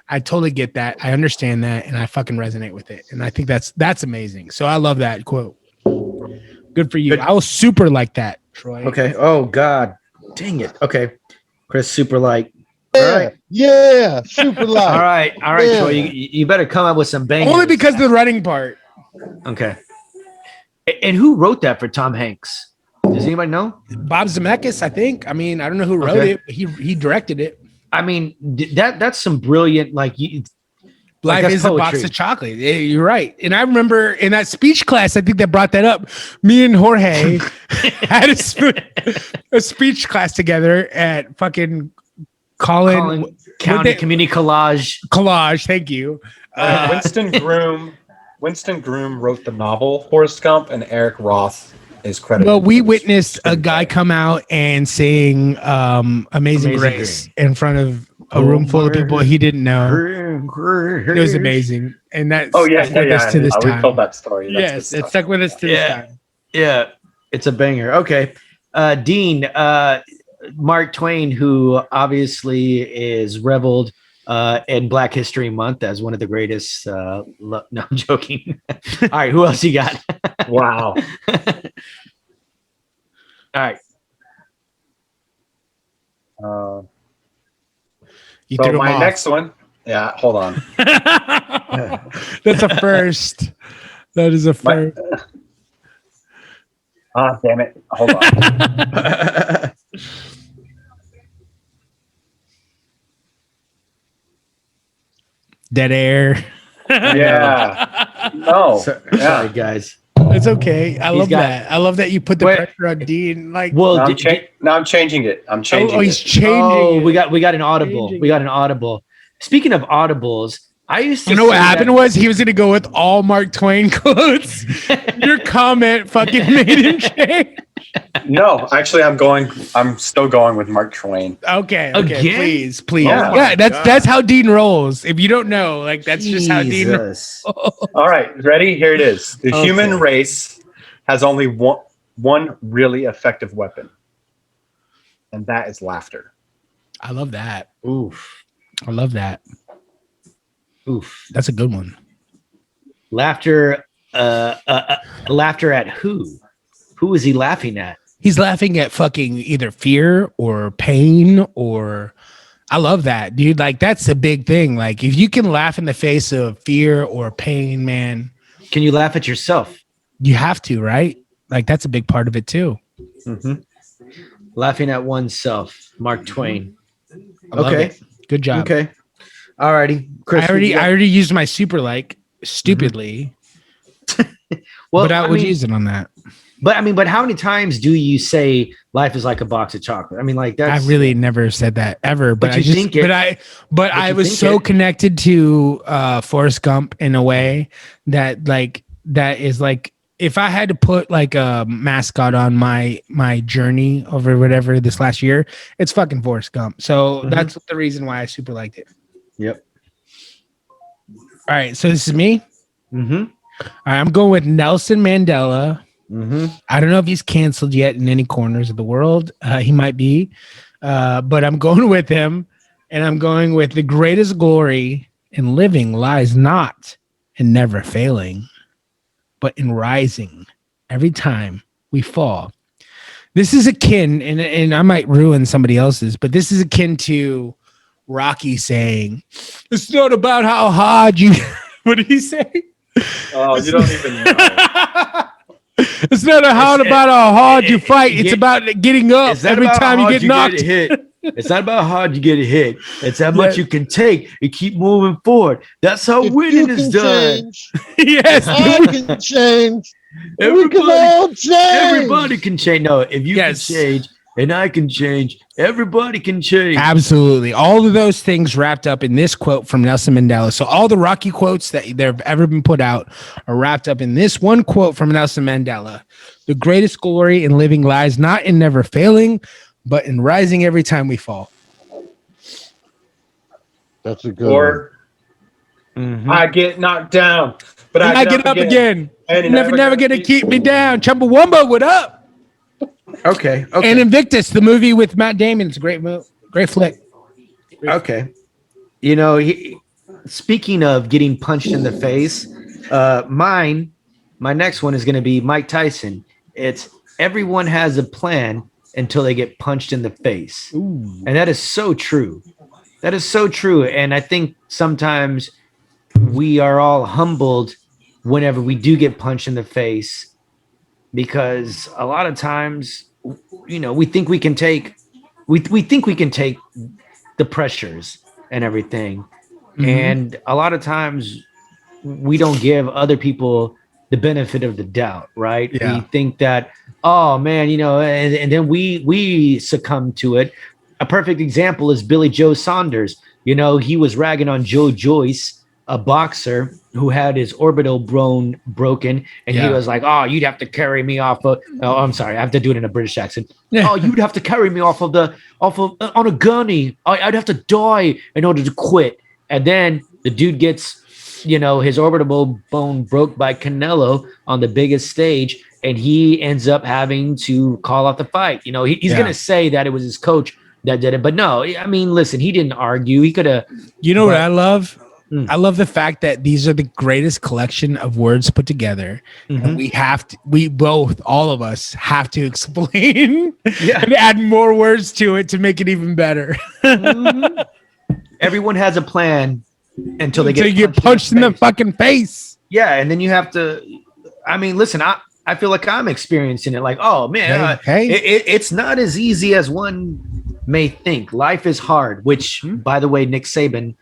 I totally get that. I understand that. And I fucking resonate with it. And I think that's amazing. So I love that quote. Good for you. I was super like that, Troy. Okay. Oh God. Dang it. Okay. Chris, super like. Yeah, all right. Yeah, super like. All right. Yeah. Troy. You better come up with some bangers. Only because of the running part. Okay. And who wrote that for Tom Hanks? Does anybody know? Bob Zemeckis, I think. I mean, I don't know who wrote it, but he directed it. I mean, that's some brilliant, like life is poetry. A box of chocolate. Yeah, you're right. And I remember in that speech class, I think they brought that up. Me and Jorge had a speech class together at fucking Collin County Community College. Collage, thank you. Winston Groom wrote the novel Forrest Gump, and Eric Roth is credited. Well, we witnessed a guy come out and sing Amazing Grace in front of a room full of people he didn't know. It was amazing, and that Oh yeah, stuck with us to this we time. told that story. That's Yes, good it stuff. stuck with us to this time. Yeah, it's a banger. Okay. Dean, Mark Twain, who obviously is reveled in Black History Month as one of the greatest. No, I'm joking. All right, who else you got? Wow. All right. You So threw him my off. next one. Yeah, hold on. That's a first. That is a first. Damn it. Hold on. Dead air. Yeah. No. Sorry, guys. It's okay. I love got- that. I love that you put the Wait. pressure on Dean. Like, Well, Now I'm changing it. I'm changing he's it. changing. oh, it. we got an audible. Changing We got an audible. Speaking of audibles, I used to. You know what say happened that- was he was gonna go with all Mark Twain quotes. Your comment fucking made him change. No, actually, I'm still going with Mark Twain. Okay, Again? please. Oh Yeah, that's how Dean rolls. If you don't know, like that's just how Dean rolls. Jesus. All right, ready? Here it is. The human race has only one really effective weapon, and that is laughter. I love that. Oof. I love that. Oof. That's a good one. Laughter. Laughter at who? Who is he laughing at? He's laughing at fucking either fear or pain or I love that, dude. Like that's a big thing. Like if you can laugh in the face of fear or pain, man, Can you laugh at yourself? you have to, right? Like that's a big part of it too. Mm-hmm. Laughing at oneself. Mark Twain. I love Okay. it. Good job. Okay. Alrighty. Chris, I already used my super like stupidly, well, but I would use it on that. But how many times do you say life is like a box of chocolate? I mean, like I that's really never said that ever, but But I you just, think it. but I you was think so it. connected to Forrest Gump in a way that that is like, if I had to put like a mascot on my journey over whatever this last year, it's fucking Forrest Gump. So that's the reason why I super liked it. Yep. All right, so this is me. Mm-hmm. All right, I'm going with Nelson Mandela. Mm-hmm. I don't know if he's canceled yet in any corners of the world. He might be, but I'm going with him, and I'm going with the greatest glory in living lies not in never failing, but in rising every time we fall. This is akin, and I might ruin somebody else's, but this is akin to Rocky saying, "It's not about how hard you." What did he say? Oh, you don't even know. It's not about how hard you fight. It's about getting up every time you get knocked. hit. It's not about how hard you get hit. It's how much you can take and keep moving forward. That's how winning is done. Yes, I can change. We can Everybody, all change. everybody can change. No, if you Yes. can change and I can change, everybody can change. absolutely. All of those things wrapped up in this quote from Nelson Mandela. So all the Rocky quotes that there have ever been put out are wrapped up in this one quote from Nelson Mandela. The greatest glory in living lies not in never failing, but in rising every time we fall. That's a good one. Or I get knocked down, but And I get up again. And You're never gonna keep me down. Chumbawamba, what up? Okay. And Invictus, the movie with Matt Damon. It's a great movie, great flick. Okay. You know, speaking of getting punched in the face, my next one is going to be Mike Tyson. It's everyone has a plan until they get punched in the face. Ooh. And that is so true. That is so true. And I think sometimes we are all humbled whenever we do get punched in the face, because a lot of times, you know, we think we can take the pressures and everything. And a lot of times we don't give other people the benefit of the doubt, right? Yeah. We think that, oh man, you know, and then we succumb to it. A perfect example is Billy Joe Saunders. You know, he was ragging on Joe Joyce a boxer who had his orbital bone broken, and he was like, "Oh, you'd have to carry me off of." Oh, I'm sorry, I have to do it in a British accent. Oh, you'd have to carry me off of on a gurney. I'd have to die in order to quit. And then the dude gets, his orbital bone broke by Canelo on the biggest stage, and he ends up having to call off the fight. He's gonna say that it was his coach that did it, but no, I mean, listen, he didn't argue. He could have. What I love? I love the fact that these are the greatest collection of words put together. And all of us have to explain and add more words to it to make it even better. Everyone has a plan until they get punched in the fucking face. Yeah. And then you have to, I mean, listen, I feel like I'm experiencing it. Like, oh man, it's not as easy as one may think. Life is hard, which by the way, Nick Saban,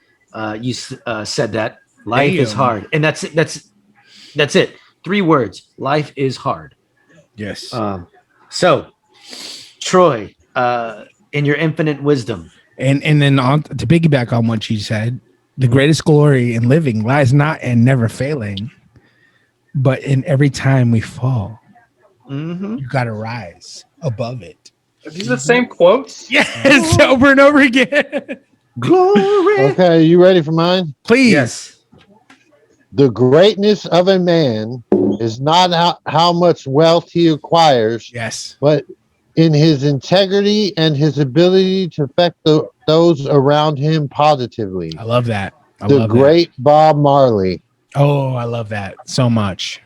you said that life is hard, and that's it. 3 words: life is hard. Yes. So, Troy, in your infinite wisdom, and then on to piggyback on what you said, the greatest glory in living lies not in never failing, but in every time we fall. You got to rise above it. Are these the same quotes? Yes, over and over again. Glory. Okay, you ready for mine? Please. Yes. The greatness of a man is not how much wealth he acquires, but in his integrity and his ability to affect those around him positively. I love that. The great Bob Marley. Oh, I love that so much.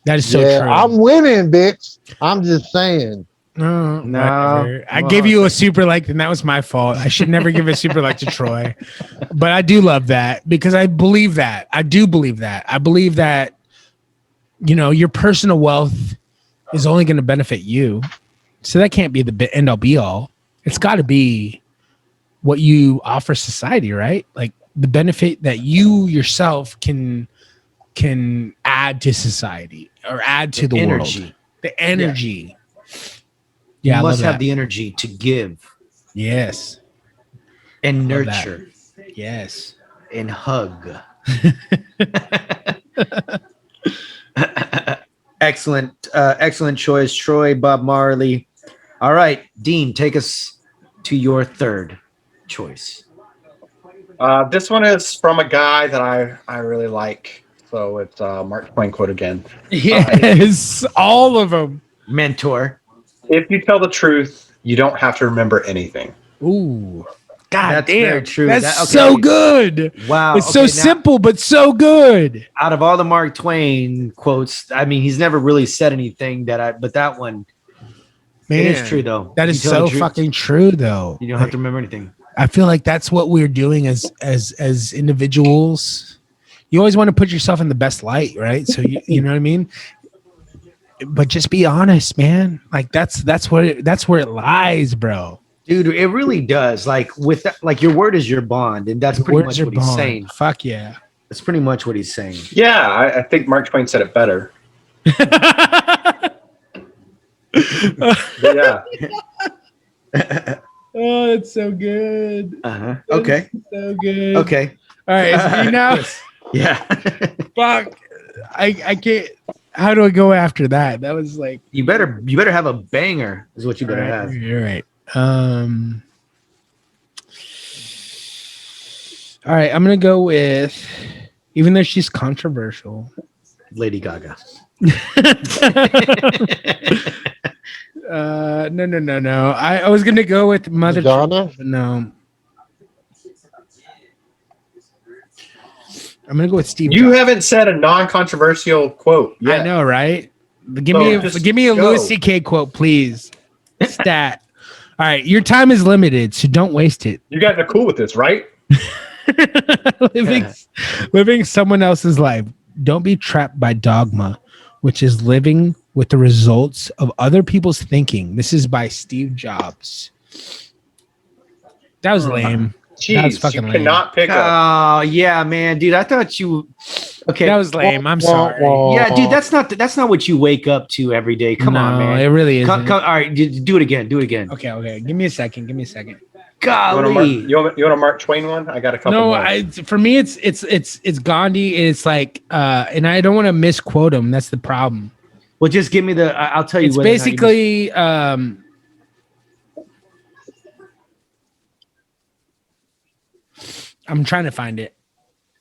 That is so true. I'm winning, bitch. I'm just saying. No, I gave you a super like, and that was my fault. I should never give a super like to Troy, but I do love that because I believe that. I do believe that. I believe that, your personal wealth is only going to benefit you. So that can't be the end all be all. It's got to be what you offer society, right? Like the benefit that you yourself can add to society or add to the energy. world. The energy. Yeah. Yeah, you must have the energy to give. Yes. And nurture. Yes. And hug. Excellent choice, Troy, Bob Marley. All right, Dean, take us to your third choice. This one is from a guy that I really like. So it's Mark Twain quote again. Yes, all of them. Mentor. If you tell the truth, you don't have to remember anything. Ooh. God That's damn. very true. That's so good. Wow. It's so simple, but so good. Out of all the Mark Twain quotes, I mean, he's never really said anything but that one, it is true though. That is so fucking true though. You don't have to remember anything. I feel like that's what we're doing as individuals. You always want to put yourself in the best light, right? So you know what I mean? But just be honest, man. Like that's where it lies, bro. Dude, it really does. Like with that, like your word is your bond, and that's pretty much what he's saying. Fuck yeah. That's pretty much what he's saying. Yeah, I think Mark Twain said it better. Yeah. Oh, it's so good. Okay. So good. Okay. All right, is me now? Yeah. Fuck. I can't. How do I go after that? That was like you better have a banger, is what you better have. You're right. All right, I'm gonna go with, even though she's controversial, Lady Gaga. No. I was gonna go with Mother Madonna? No. I'm gonna go with Steve. You Jobs. haven't said a non-controversial quote yet. I know, right? Give me a Louis C.K. quote, please. Stat. All right, your time is limited, so don't waste it. You guys are cool with this, right? living someone else's life. Don't be trapped by dogma, which is living with the results of other people's thinking. This is by Steve Jobs. That was lame. Jeez, that was fucking lame. Cannot pick up. Oh yeah, man, dude. I thought you. Okay, that was lame. I'm sorry. Yeah, dude. That's not what you wake up to every day. Come on, man. It really is. All right, do it again. Do it again. Okay. Give me a second. Golly. You want a Mark Twain one? I got a couple more. For me, it's Gandhi. It's like, and I don't want to misquote him. That's the problem. Well, just give me I'll tell you. It's basically, I'm trying to find it.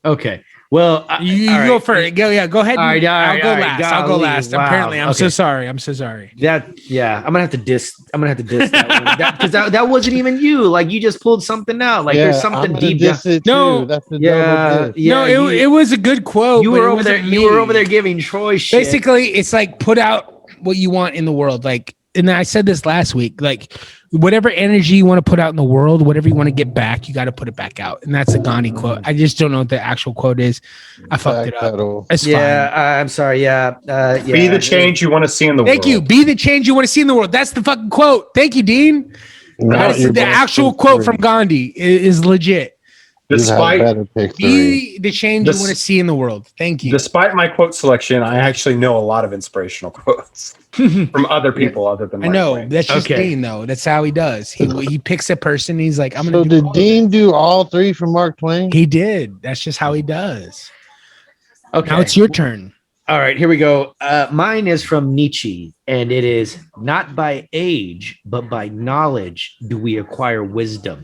Okay. Well, you go first. Go ahead. All right, I'll go last. Golly, I'll go last. wow. Apparently, I'm so Okay. sorry. I'm gonna have to diss that one because that wasn't even you. Like you just pulled something out. Like there's something deep down. No, that's a double diss. No, it was a good quote. You were over there. You were over there giving Troy shit. Basically, it's like put out what you want in the world. Like, and I said this last week. Like, whatever energy you want to put out in the world, whatever you want to get back, you got to put it back out. And that's a Gandhi quote. I just don't know what the actual quote is. I fucked it up. It's fine. I'm sorry. Yeah. Be the change you want to see in the world. Thank you. Be the change you want to see in the world. That's the fucking quote. Thank you, Dean. The actual quote from Gandhi is legit. Be the change you want to see in the world. Thank you. Despite my quote selection, I actually know a lot of inspirational quotes from other people other than Mark Twain. That's just Dean, though. That's how he does. He picks a person. He's like, I'm going to. So did Dean do all three from Mark Twain? He did. That's just how he does. Okay. Now it's your turn. All right, here we go. Mine is from Nietzsche, and it is not by age, but by knowledge do we acquire wisdom.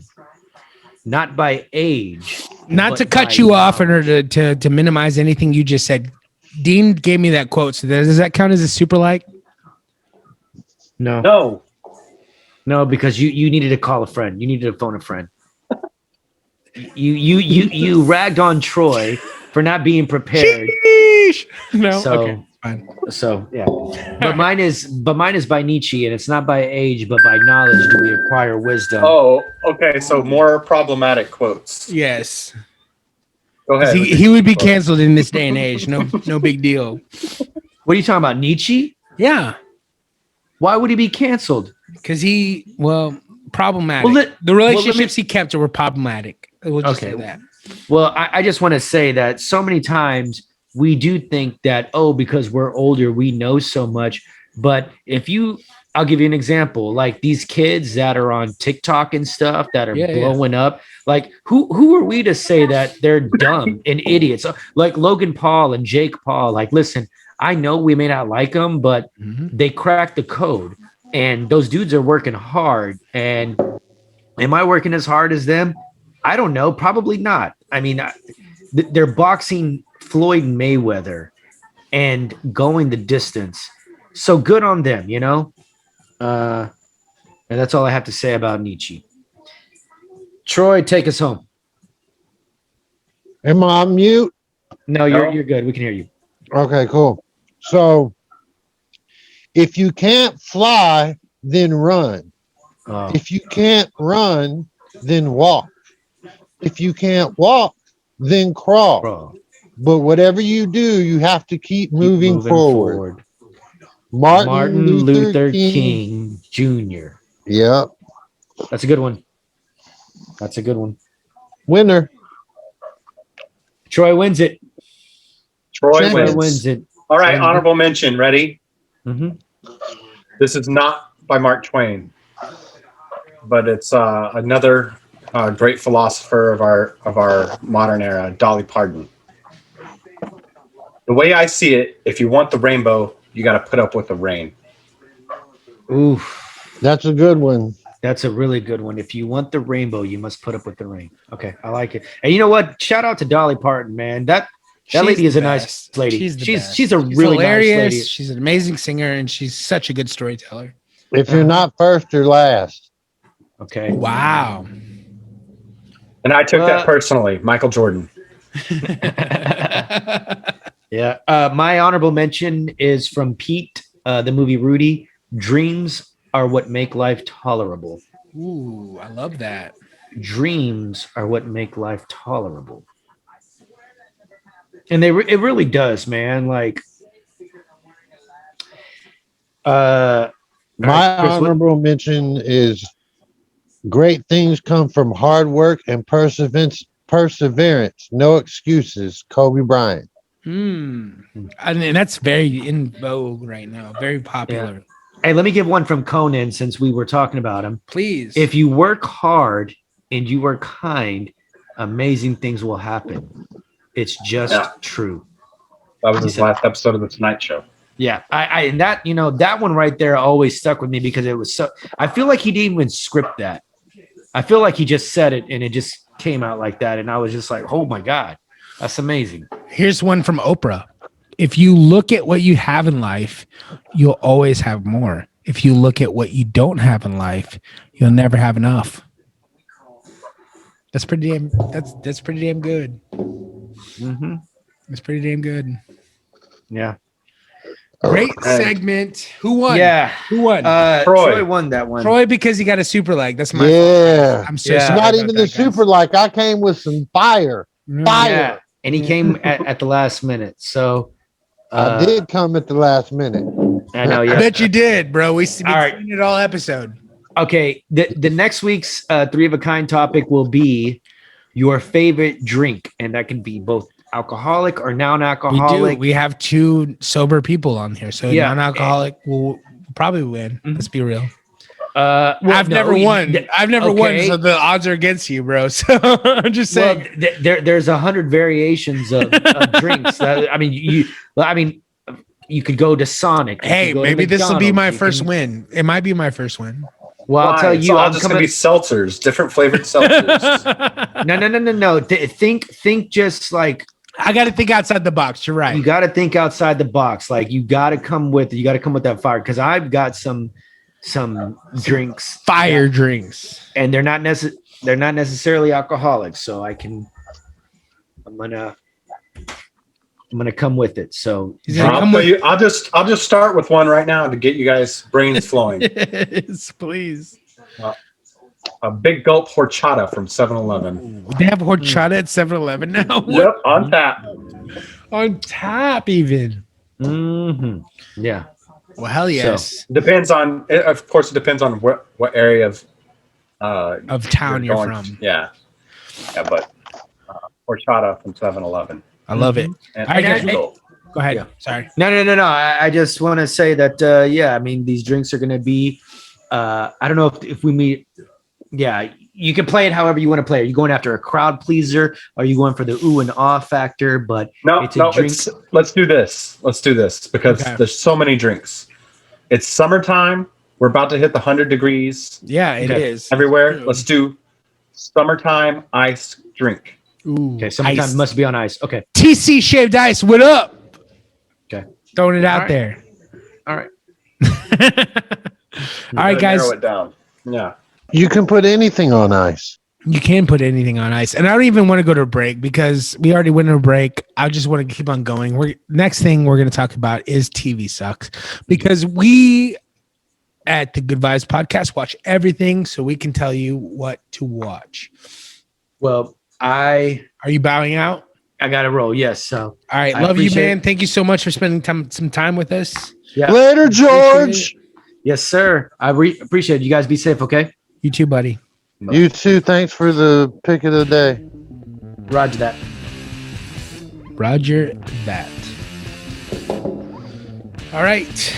Not by age. Not to cut you off or to minimize anything you just said. Dean gave me that quote. So does that count as a super like? No, because you needed to call a friend. You needed to phone a friend. You ragged on Troy for not being prepared. Sheesh. No. Okay. Fine. So yeah, but mine is by Nietzsche, and it's not by age, but by knowledge do we acquire wisdom. Oh, okay. So more problematic quotes. Yes. Go ahead. He would be canceled in this day and age. No big deal. What are you talking about, Nietzsche? Yeah. Why would he be canceled? Because problematic. The relationships he kept were problematic. We'll just say that. Well, I just want to say that so many times we do think that, because we're older, we know so much. But I'll give you an example, like these kids that are on TikTok and stuff that are blowing up. Like who are we to say that they're dumb and idiots? Like Logan Paul and Jake Paul. Like, listen, I know we may not like them, but they cracked the code, and those dudes are working hard. And am I working as hard as them? I don't know. Probably not. I mean, they're boxing Floyd Mayweather and going the distance. So good on them, And that's all I have to say about Nietzsche. Troy, take us home. Am I on mute? No, you're good. We can hear you. Okay, cool. So if you can't fly, then run. If you can't run, then walk. If you can't walk, then crawl. But whatever you do, you have to keep moving forward. Martin Luther King Jr. Yep. That's a good one. Winner. Troy wins it. Troy wins it. All right, honorable mention. Ready? Mm-hmm. This is not by Mark Twain, but it's another great philosopher of our modern era, Dolly Parton. The way I see it, if you want the rainbow, you got to put up with the rain. Oof. That's a good one. That's a really good one. If you want the rainbow, you must put up with the rain. Okay, I like it. And you know what? Shout out to Dolly Parton, man. That lady is a nice lady. She's a really hilarious. Nice lady. She's an amazing singer, and she's such a good storyteller. If you're not first, you're last. Okay. Wow. And I took that personally. Michael Jordan. Yeah. My honorable mention is from Pete, the movie Rudy. Dreams are what make life tolerable. Ooh, I love that. Dreams are what make life tolerable. And it really does, man. Like, my honorable mention is great things come from hard work and perseverance. No excuses. Kobe Bryant. And that's very in vogue right now. Very popular. Yeah. Hey, let me give one from Conan since we were talking about him. Please. If you work hard, and you are kind, amazing things will happen. It's just true. That was his last episode of the Tonight Show. Yeah, I and that, you know, that one right there always stuck with me because it was so. I feel like he didn't even script that. I feel like he just said it and it just came out like that, and I was just like, oh my god, that's amazing. Here's one from Oprah. If you look at what you have in life, you'll always have more. If you look at what you don't have in life, you'll never have enough. That's pretty damn. That's pretty damn good. Mm-hmm. That's pretty damn good. Yeah. Great segment. Who won? Yeah. Who won? Troy won that one. Troy, because he got a super leg. That's my fault. I'm so It's sorry not about even that, the super like. I came with some fire. Fire. Yeah. And he came at the last minute. So I did come at the last minute. I know. Yeah. I bet you did, bro. We've seen it all episode. Okay. The next week's 3 of a kind topic will be your favorite drink, and that can be both alcoholic or non-alcoholic. We have 2 sober people on here, so non-alcoholic will probably win. Let's be real. I've never won. I've never won, so the odds are against you, bro. So I'm just saying. Well, there's 100 variations of drinks. I mean, you could go to Sonic. Hey, maybe this will be my first win. It might be my first win. Well, I'll tell you, I'm just gonna be seltzers, different flavored seltzers. No. Think just like. I got to think outside the box. You're right. You got to think outside the box. Like you got to come with that fire, because I've got some drinks, fire drinks, and they're not necessarily alcoholic. So I'm gonna come with it. So I'll just start with one right now to get you guys brains flowing. Yes, please. A big gulp horchata from 7-Eleven. They have horchata at 7-Eleven now. Yep, on tap. On tap, even. Mm-hmm. Yeah. Well, hell yes. So, depends on. Of course, it depends on what area of town you're from. Yeah, but horchata from 7-Eleven. I love it. And all right, guys, go ahead. Yeah. Sorry. No. I just want to say that. I mean, these drinks are going to be. I don't know if we meet. Yeah, you can play it however you want to play. Are you going after a crowd pleaser? Are you going for the ooh and ah factor? But it's a drink. Let's do this. Because there's so many drinks. It's summertime. We're about to hit the 100 degrees. Yeah, it is everywhere. Let's do summertime ice drink. Ooh, okay, summertime ice. Must be on ice. Okay. TC shaved ice. What up? Okay. Throwing it out there. All right. All right, guys. Narrow it down. Yeah. You can put anything on ice. You can put anything on ice. And I don't even want to go to a break because we already went to a break. I just want to keep on going. Next thing we're going to talk about is TV sucks, because we at the Good Vibes podcast watch everything, so we can tell you what to watch. Well, are you bowing out? I got to roll. Yes. So, all right. Love you, man. Thank you so much for spending some time with us. Yeah. Later, George. Yes, sir. I appreciate it. You guys be safe. Okay. You too, buddy. You too. Thanks for the pick of the day. Roger that. Roger that. All right.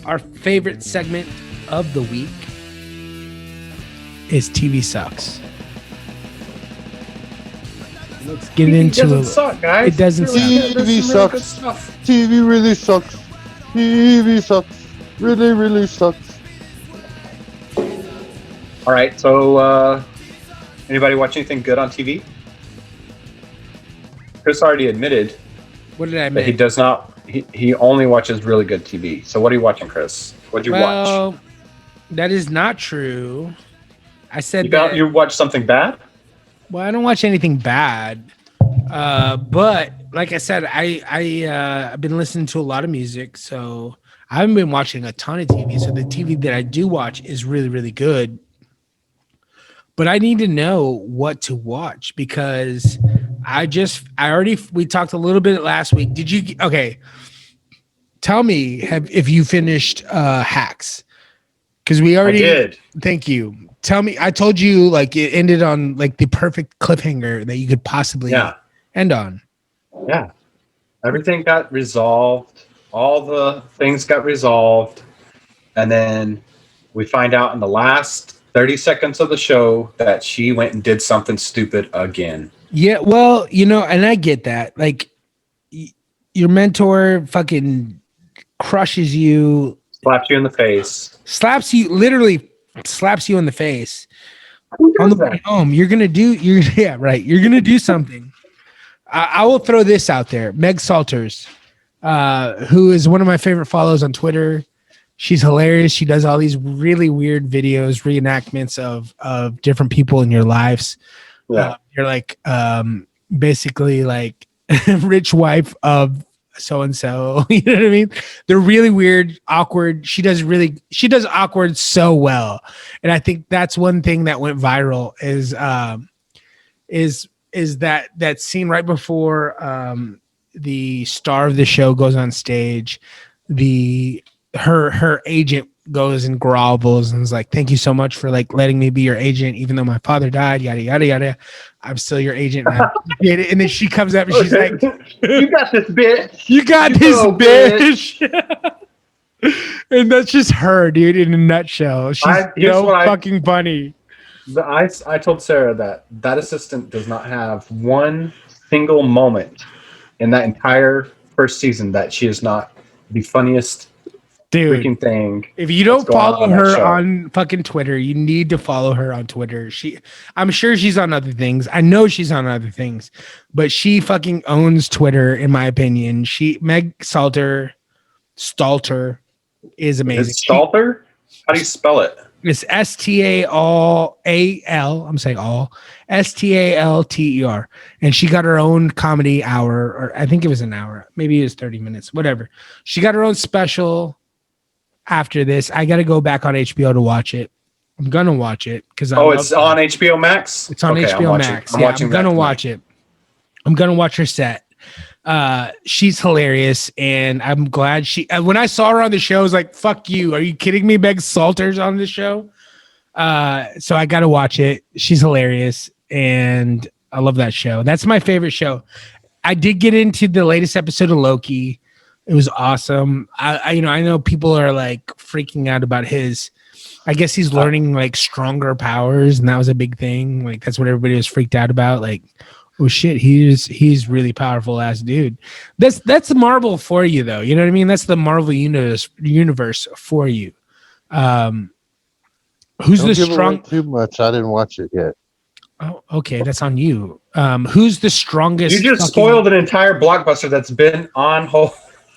Our favorite segment of the week is TV sucks. Let's get into it. It doesn't suck, guys. It doesn't suck. TV sucks. TV really sucks. TV sucks. Really, really sucks. All right, so anybody watch anything good on TV? Chris already admitted what did I that admit? he does not. He only watches really good TV. So what are you watching, Chris? What'd you watch? That is not true. I said you watched something bad? Well, I don't watch anything bad. But like I said, I've been listening to a lot of music, so I haven't been watching a ton of TV. So the TV that I do watch is really, really good. But I need to know what to watch because we talked a little bit last week. Tell me if you finished Hacks. Because we already did. Thank you. Tell me, I told you like it ended on like the perfect cliffhanger that you could possibly end on. Yeah. Everything got resolved. All the things got resolved. And then we find out in the last 30 seconds of the show that she went and did something stupid again. Yeah, well, and I get that. Like, your mentor fucking crushes you, slaps you in the face, literally slaps you in the face. On the way home, you're gonna do something. I will throw this out there. Meg Salters, who is one of my favorite follows on Twitter. She's hilarious. She does all these really weird videos, reenactments of different people in your lives. Yeah. You're like basically like rich wife of so and so. You know what I mean? They're really weird, awkward. She does awkward so well. And I think that's one thing that went viral is that scene right before the star of the show goes on stage. Her agent goes and grovels and is like, "Thank you so much for like letting me be your agent, even though my father died, yada yada yada. I'm still your agent." And then she comes up and she's like, "You got this, bitch. You got this, bitch." And that's just her, dude, in a nutshell. She's fucking funny. I told Sarah that assistant does not have one single moment in that entire first season that she is not the funniest freaking thing. If you don't follow her on fucking Twitter, you need to follow her on Twitter. I'm sure she's on other things. I know she's on other things, but she fucking owns Twitter, in my opinion. Meg Stalter is amazing. Is Stalter? How do you spell it? It's STALAL. I'm saying all STALTER. And she got her own comedy hour, or I think it was an hour. Maybe it was 30 minutes, whatever. She got her own special after this. I got to go back on HBO to watch it. I'm going to watch it because it's on HBO Max? It's on HBO Max. I'm going to watch it. I'm going to watch her set. She's hilarious, and I'm glad when I saw her on the show, I was like, fuck you, are you kidding me? Meg Salters on the show. So I gotta watch it. She's hilarious, and I love that show. That's my favorite show. I did get into the latest episode of Loki. It was awesome. I know people are like freaking out about I guess he's learning like stronger powers, and that was a big thing. Like that's what everybody was freaked out about. Like, oh shit, he's really powerful ass dude. That's Marvel for you though. You know what I mean? That's the Marvel universe for you. Who's the strong? Too much. I didn't watch it yet. Oh, okay, that's on you. Who's the strongest? You just spoiled an entire blockbuster that's been on hold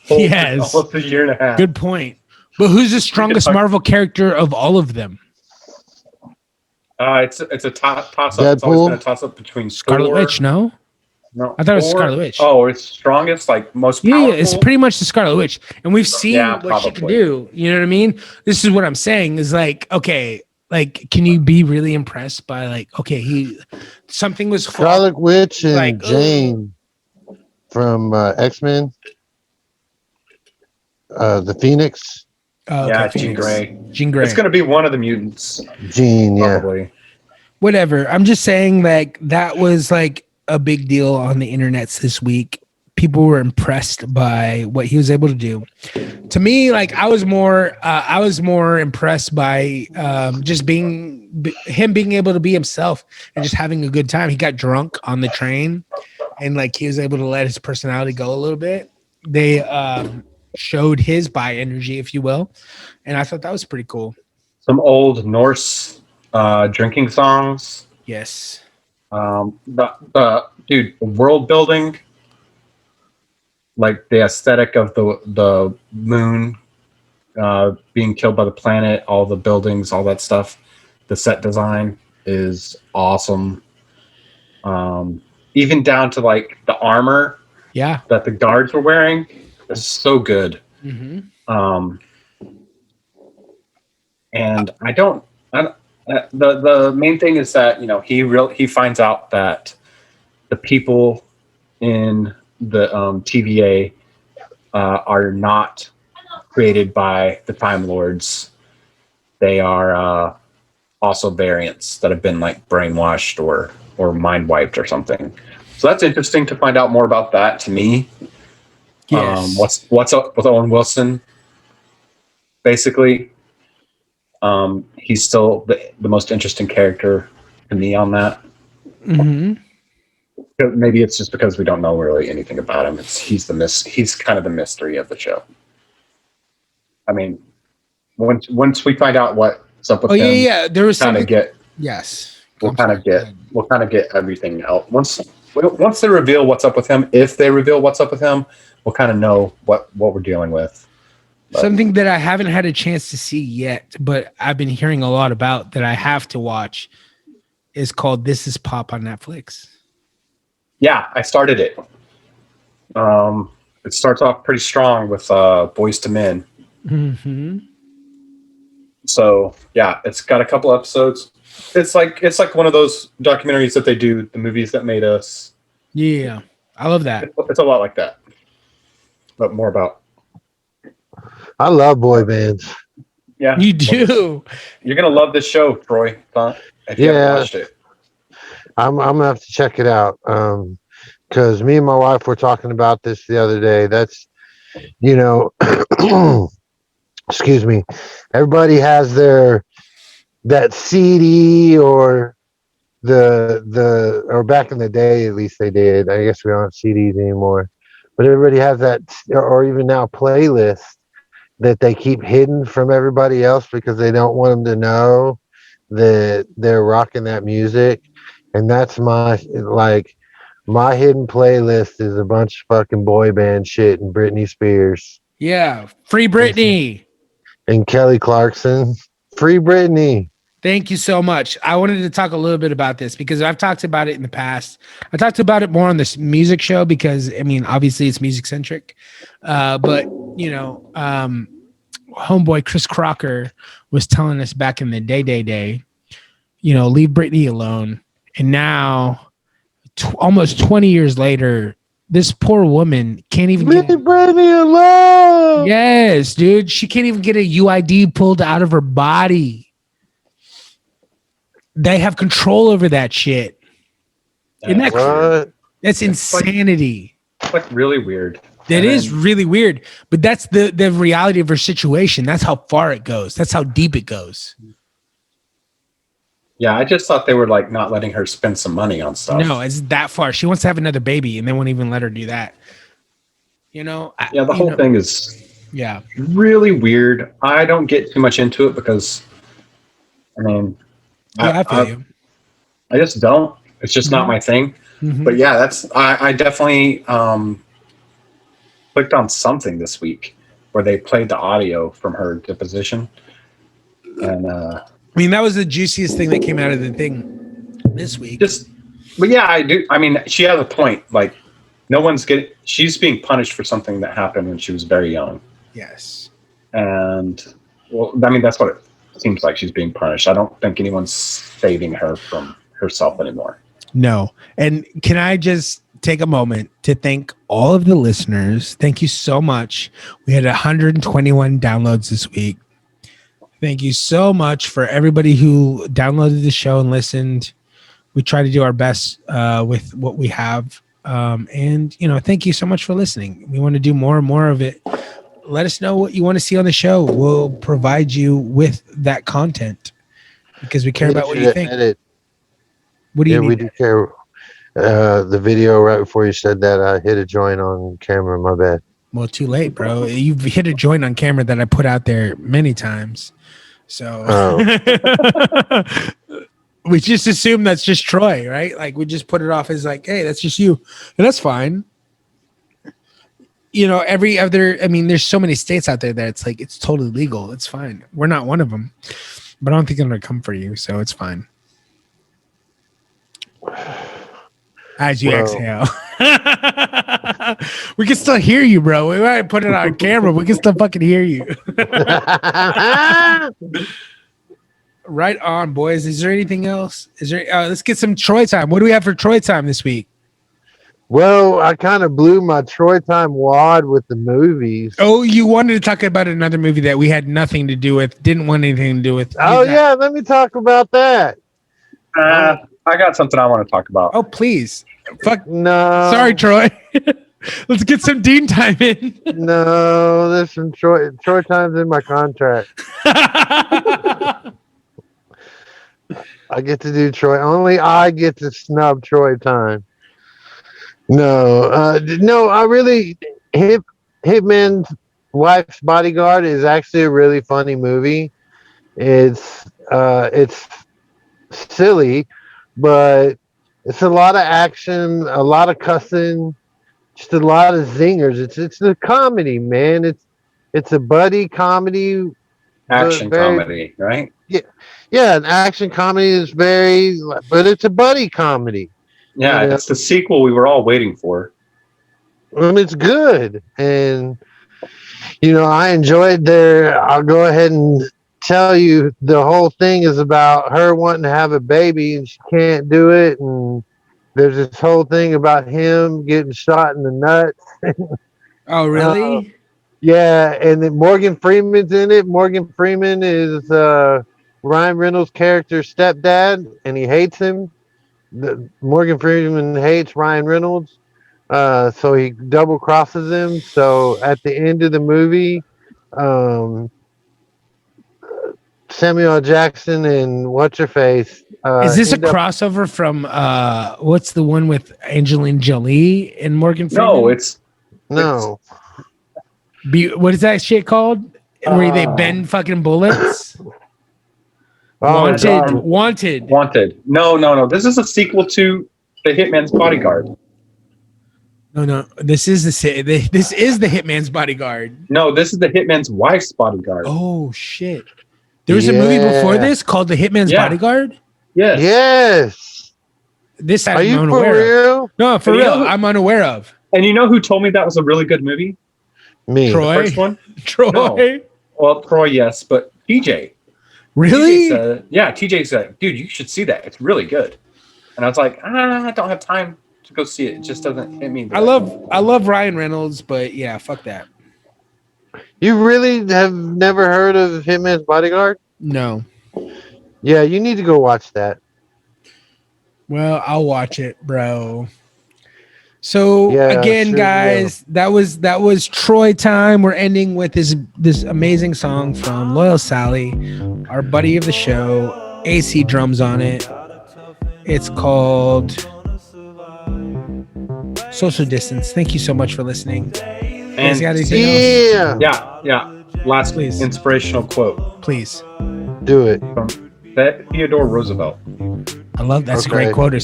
yes, for almost a year and a half. Good point. But who's the strongest Marvel character of all of them? It's a toss up. Deadpool? It's always been a toss up between Scarlet Witch. No, I thought it was Scarlet Witch. Oh, it's strongest, like most powerful. Yeah, it's pretty much the Scarlet Witch, and we've seen what she can do. You know what I mean? This is what I'm saying. Is like, okay, like, can you be really impressed by like, okay, something was Scarlet Witch and like, Jane from X-Men, the Phoenix. Yeah, Jean Grey. Jean Grey. It's going to be one of the mutants. Jean, probably. Yeah. Whatever. I'm just saying, like, that was like a big deal on the internets this week. People were impressed by what he was able to do. To me, like, I was more impressed by just being able to be himself and just having a good time. He got drunk on the train, and like he was able to let his personality go a little bit. They showed his bi energy, if you will, and I thought that was pretty cool. Some old Norse drinking songs. Yes. The world building, like the aesthetic of the moon being killed by the planet, all the buildings, all that stuff. The set design is awesome. Even down to like the armor, that the guards were wearing. Is so good. Mm-hmm. And the main thing is that, you know, he finds out that the people in the TVA are not created by the Time Lords. They are also variants that have been like brainwashed or mind wiped or something. So that's interesting to find out more about that to me. Yes. What's up with Owen Wilson? Basically, He's still the most interesting character to me on that. Mm-hmm. Maybe it's just because we don't know really anything about him. He's kind of the mystery of the show. I mean, once we find out what's up with him, yeah. There was kind of get yes. We'll kind of get everything else once they reveal what's up with him. If they reveal what's up with him, we'll kind of know what we're dealing with. But something that I haven't had a chance to see yet, but I've been hearing a lot about that I have to watch is called This Is Pop on Netflix. Yeah, I started it. It starts off pretty strong with Boys to Men. Mm-hmm. So yeah, it's got a couple episodes. It's like one of those documentaries that they do, the movies that made us. Yeah, I love that. It's a lot like that, but more about. I love boy bands. Yeah, you do. You're gonna love this show, Troy. If you haven't watched it. I'm gonna have to check it out. Because me and my wife were talking about this the other day. That's, excuse me. Everybody has that CD or or back in the day, at least they did. I guess we don't have CDs anymore. But everybody has that, or even now playlist that they keep hidden from everybody else because they don't want them to know that they're rocking that music. And that's my hidden playlist is a bunch of fucking boy band shit and Britney Spears. Yeah. Free Britney. And Kelly Clarkson. Free Britney. Thank you so much. I wanted to talk a little bit about this because I've talked about it in the past. I talked about it more on this music show because, I mean, obviously it's music centric. But, homeboy Chris Crocker was telling us back in the day, leave Britney alone. And now, almost 20 years later, this poor woman can't even leave Britney alone. Yes, dude. She can't even get a UID pulled out of her body. They have control over that shit. Isn't that crazy? That's insanity. It's like really weird. That is really weird. But that's the reality of her situation. That's how far it goes. That's how deep it goes. Yeah, I just thought they were like not letting her spend some money on stuff. No, it's that far. She wants to have another baby, and they won't even let her do that. The whole thing is really weird. I don't get too much into it because, I mean, I feel you. I just don't. It's just not my thing. Mm-hmm. But yeah, I definitely clicked on something this week where they played the audio from her deposition, and I mean, that was the juiciest thing that came out of the thing this week. But yeah, I do. I mean, she has a point. Like, she's being punished for something that happened when she was very young. Yes. And, well, I mean, that's what it seems like she's being punished. I don't think anyone's saving her from herself anymore. No. And can I just take a moment to thank all of the listeners? Thank you so much. We had 121 downloads this week. Thank you so much for everybody who downloaded the show and listened. We try to do our best with what we have. And thank you so much for listening. We want to do more and more of it. Let us know what you want to see on the show. We'll provide you with that content because we care about what you think. What do you mean? We do care. The video right before you said that, I hit a joint on camera. My bad. Well, too late, bro. You've hit a joint on camera that I put out there many times. So we just assume that's just Troy, right? Like we just put it off as like, hey, that's just you. And that's fine. There's so many states out there that it's like, it's totally legal. It's fine. We're not one of them, but I don't think I'm going to come for you. So it's fine. As you exhale. We can still hear you, bro. We might put it on camera. We can still fucking hear you. Right on, boys. Is there anything else? Let's get some Troy time. What do we have for Troy time this week? Well, I kind of blew my Troy time wad with the movies. Oh, you wanted to talk about another movie that we had nothing to do with, didn't want anything to do with. Yeah, let me talk about that. I got something I want to talk about. Oh, please. Fuck. No. Sorry, Troy. Let's get some Dean time in. No, there's some Troy times in my contract. I get to do Troy. Only I get to snub Troy time. No, I really Hitman's Wife's Bodyguard is actually a really funny movie. It's silly, but it's a lot of action, a lot of cussing, just a lot of zingers. It's a comedy, man. It's a buddy comedy, Action comedy, right? Yeah, an action comedy is but it's a buddy comedy. Yeah, it's the sequel we were all waiting for. And it's good, and I enjoyed I'll go ahead and tell you the whole thing is about her wanting to have a baby and she can't do it, and there's this whole thing about him getting shot in the nuts. Oh, really? Yeah, and then Morgan Freeman's in it. Morgan Freeman is Ryan Reynolds' character's stepdad, and he hates him. Morgan Freeman hates Ryan Reynolds, so he double crosses him. So at the end of the movie, Samuel L. Jackson and what's her face? Is this a crossover from what's the one with Angelina Jolie and Morgan Freeman? No. What is that shit called? Where they bend fucking bullets? Wanted. No. This is a sequel to The Hitman's Bodyguard. No. This is the Hitman's Bodyguard. No, this is The Hitman's Wife's Bodyguard. Oh shit! There was a movie before this called The Hitman's Bodyguard. Yes. This Are you I'm for unaware real? of. No, for real. I'm unaware of. And you know who told me that was a really good movie? Me. Troy. The first one? Troy. No. Well, Troy, yes, but TJ. Really? TJ said, dude, you should see that. It's really good. And I was like, I don't have time to go see it. It just doesn't hit me. I love Ryan Reynolds, but yeah, fuck that. You really have never heard of Hitman's Bodyguard? No. Yeah, you need to go watch that. Well, I'll watch it, bro. So again, guys, that was Troy time. We're ending with this amazing song from Loyal Sally, our buddy of the show. AC drums on it. It's called Social Distance. Thank you so much for listening. And got anything else? Yeah. Last inspirational quote. Please. Do it. From Theodore Roosevelt. I love that's a great quoter.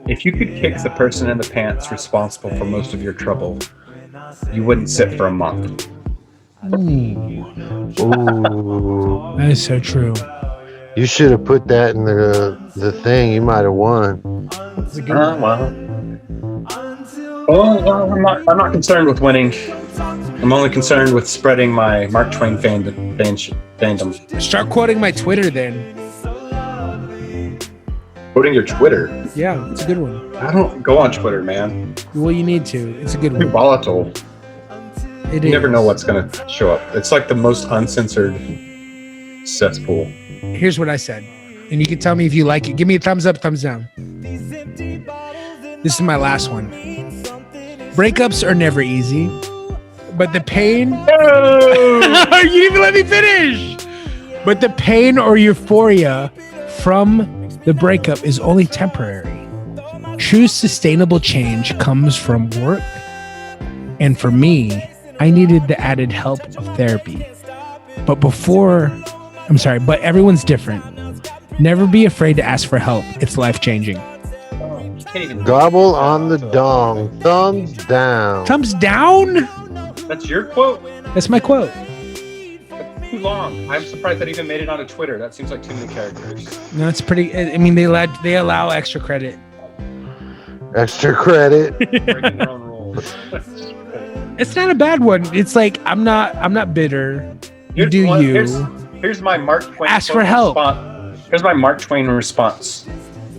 If you could kick the person in the pants responsible for most of your trouble, you wouldn't sit for a month. Ooh. That is so true. You should have put that in the thing. You might have won. I'm not concerned with winning. I'm only concerned with spreading my Mark Twain fandom. Start quoting my Twitter then. Quoting your Twitter? Yeah, it's a good one. I don't go on Twitter, man. Well, you need to. It's a good Too one. volatile. You never know what's going to show up. It's like the most uncensored cesspool. Here's what I said, and you can tell me if you like it. Give me a thumbs up, thumbs down. This is my last one. Breakups are never easy, but the pain... You didn't even let me finish! But the pain or euphoria from the breakup is only temporary. True sustainable change comes from work. And for me, I needed the added help of therapy. But everyone's different. Never be afraid to ask for help. It's life-changing. Gobble on the dong. Thumbs down. Thumbs down? That's your quote? That's my quote. That's too long. I'm surprised that even made it onto Twitter. That seems like too many characters. No, it's pretty. I mean, they allow extra credit. Extra credit. Breaking their own rules. It's not a bad one. It's like I'm not bitter. Here's my Mark Twain. Ask for help. Here's my Mark Twain response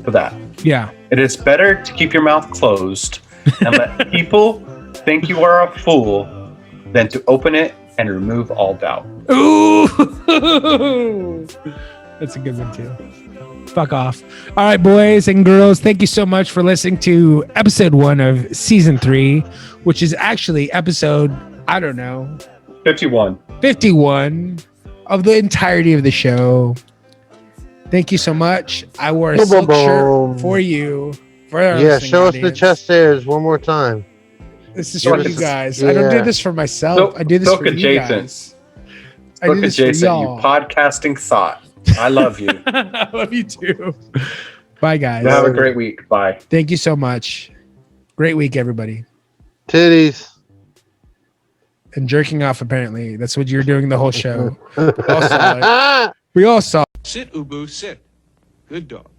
to that. Yeah. It is better to keep your mouth closed and let people think you are a fool than to open it and remove all doubt. Ooh. That's a good one too. Fuck off. All right, boys and girls, thank you so much for listening to episode 1 of season 3, which is actually episode, I don't know, 51 of the entirety of the show. Thank you so much. I wore a silk shirt for you. Yeah, show us the chest hairs one more time. This is for you guys. I don't do this for myself. I do this for you guys. Look at Jason, you podcasting thought. I love you. I love you too. Bye, guys. Have a great week. Bye. Thank you so much. Great week, everybody. Titties. And jerking off, apparently. That's what you're doing the whole show. We all saw it. We all saw it. Sit, Ubu, sit. Good dog.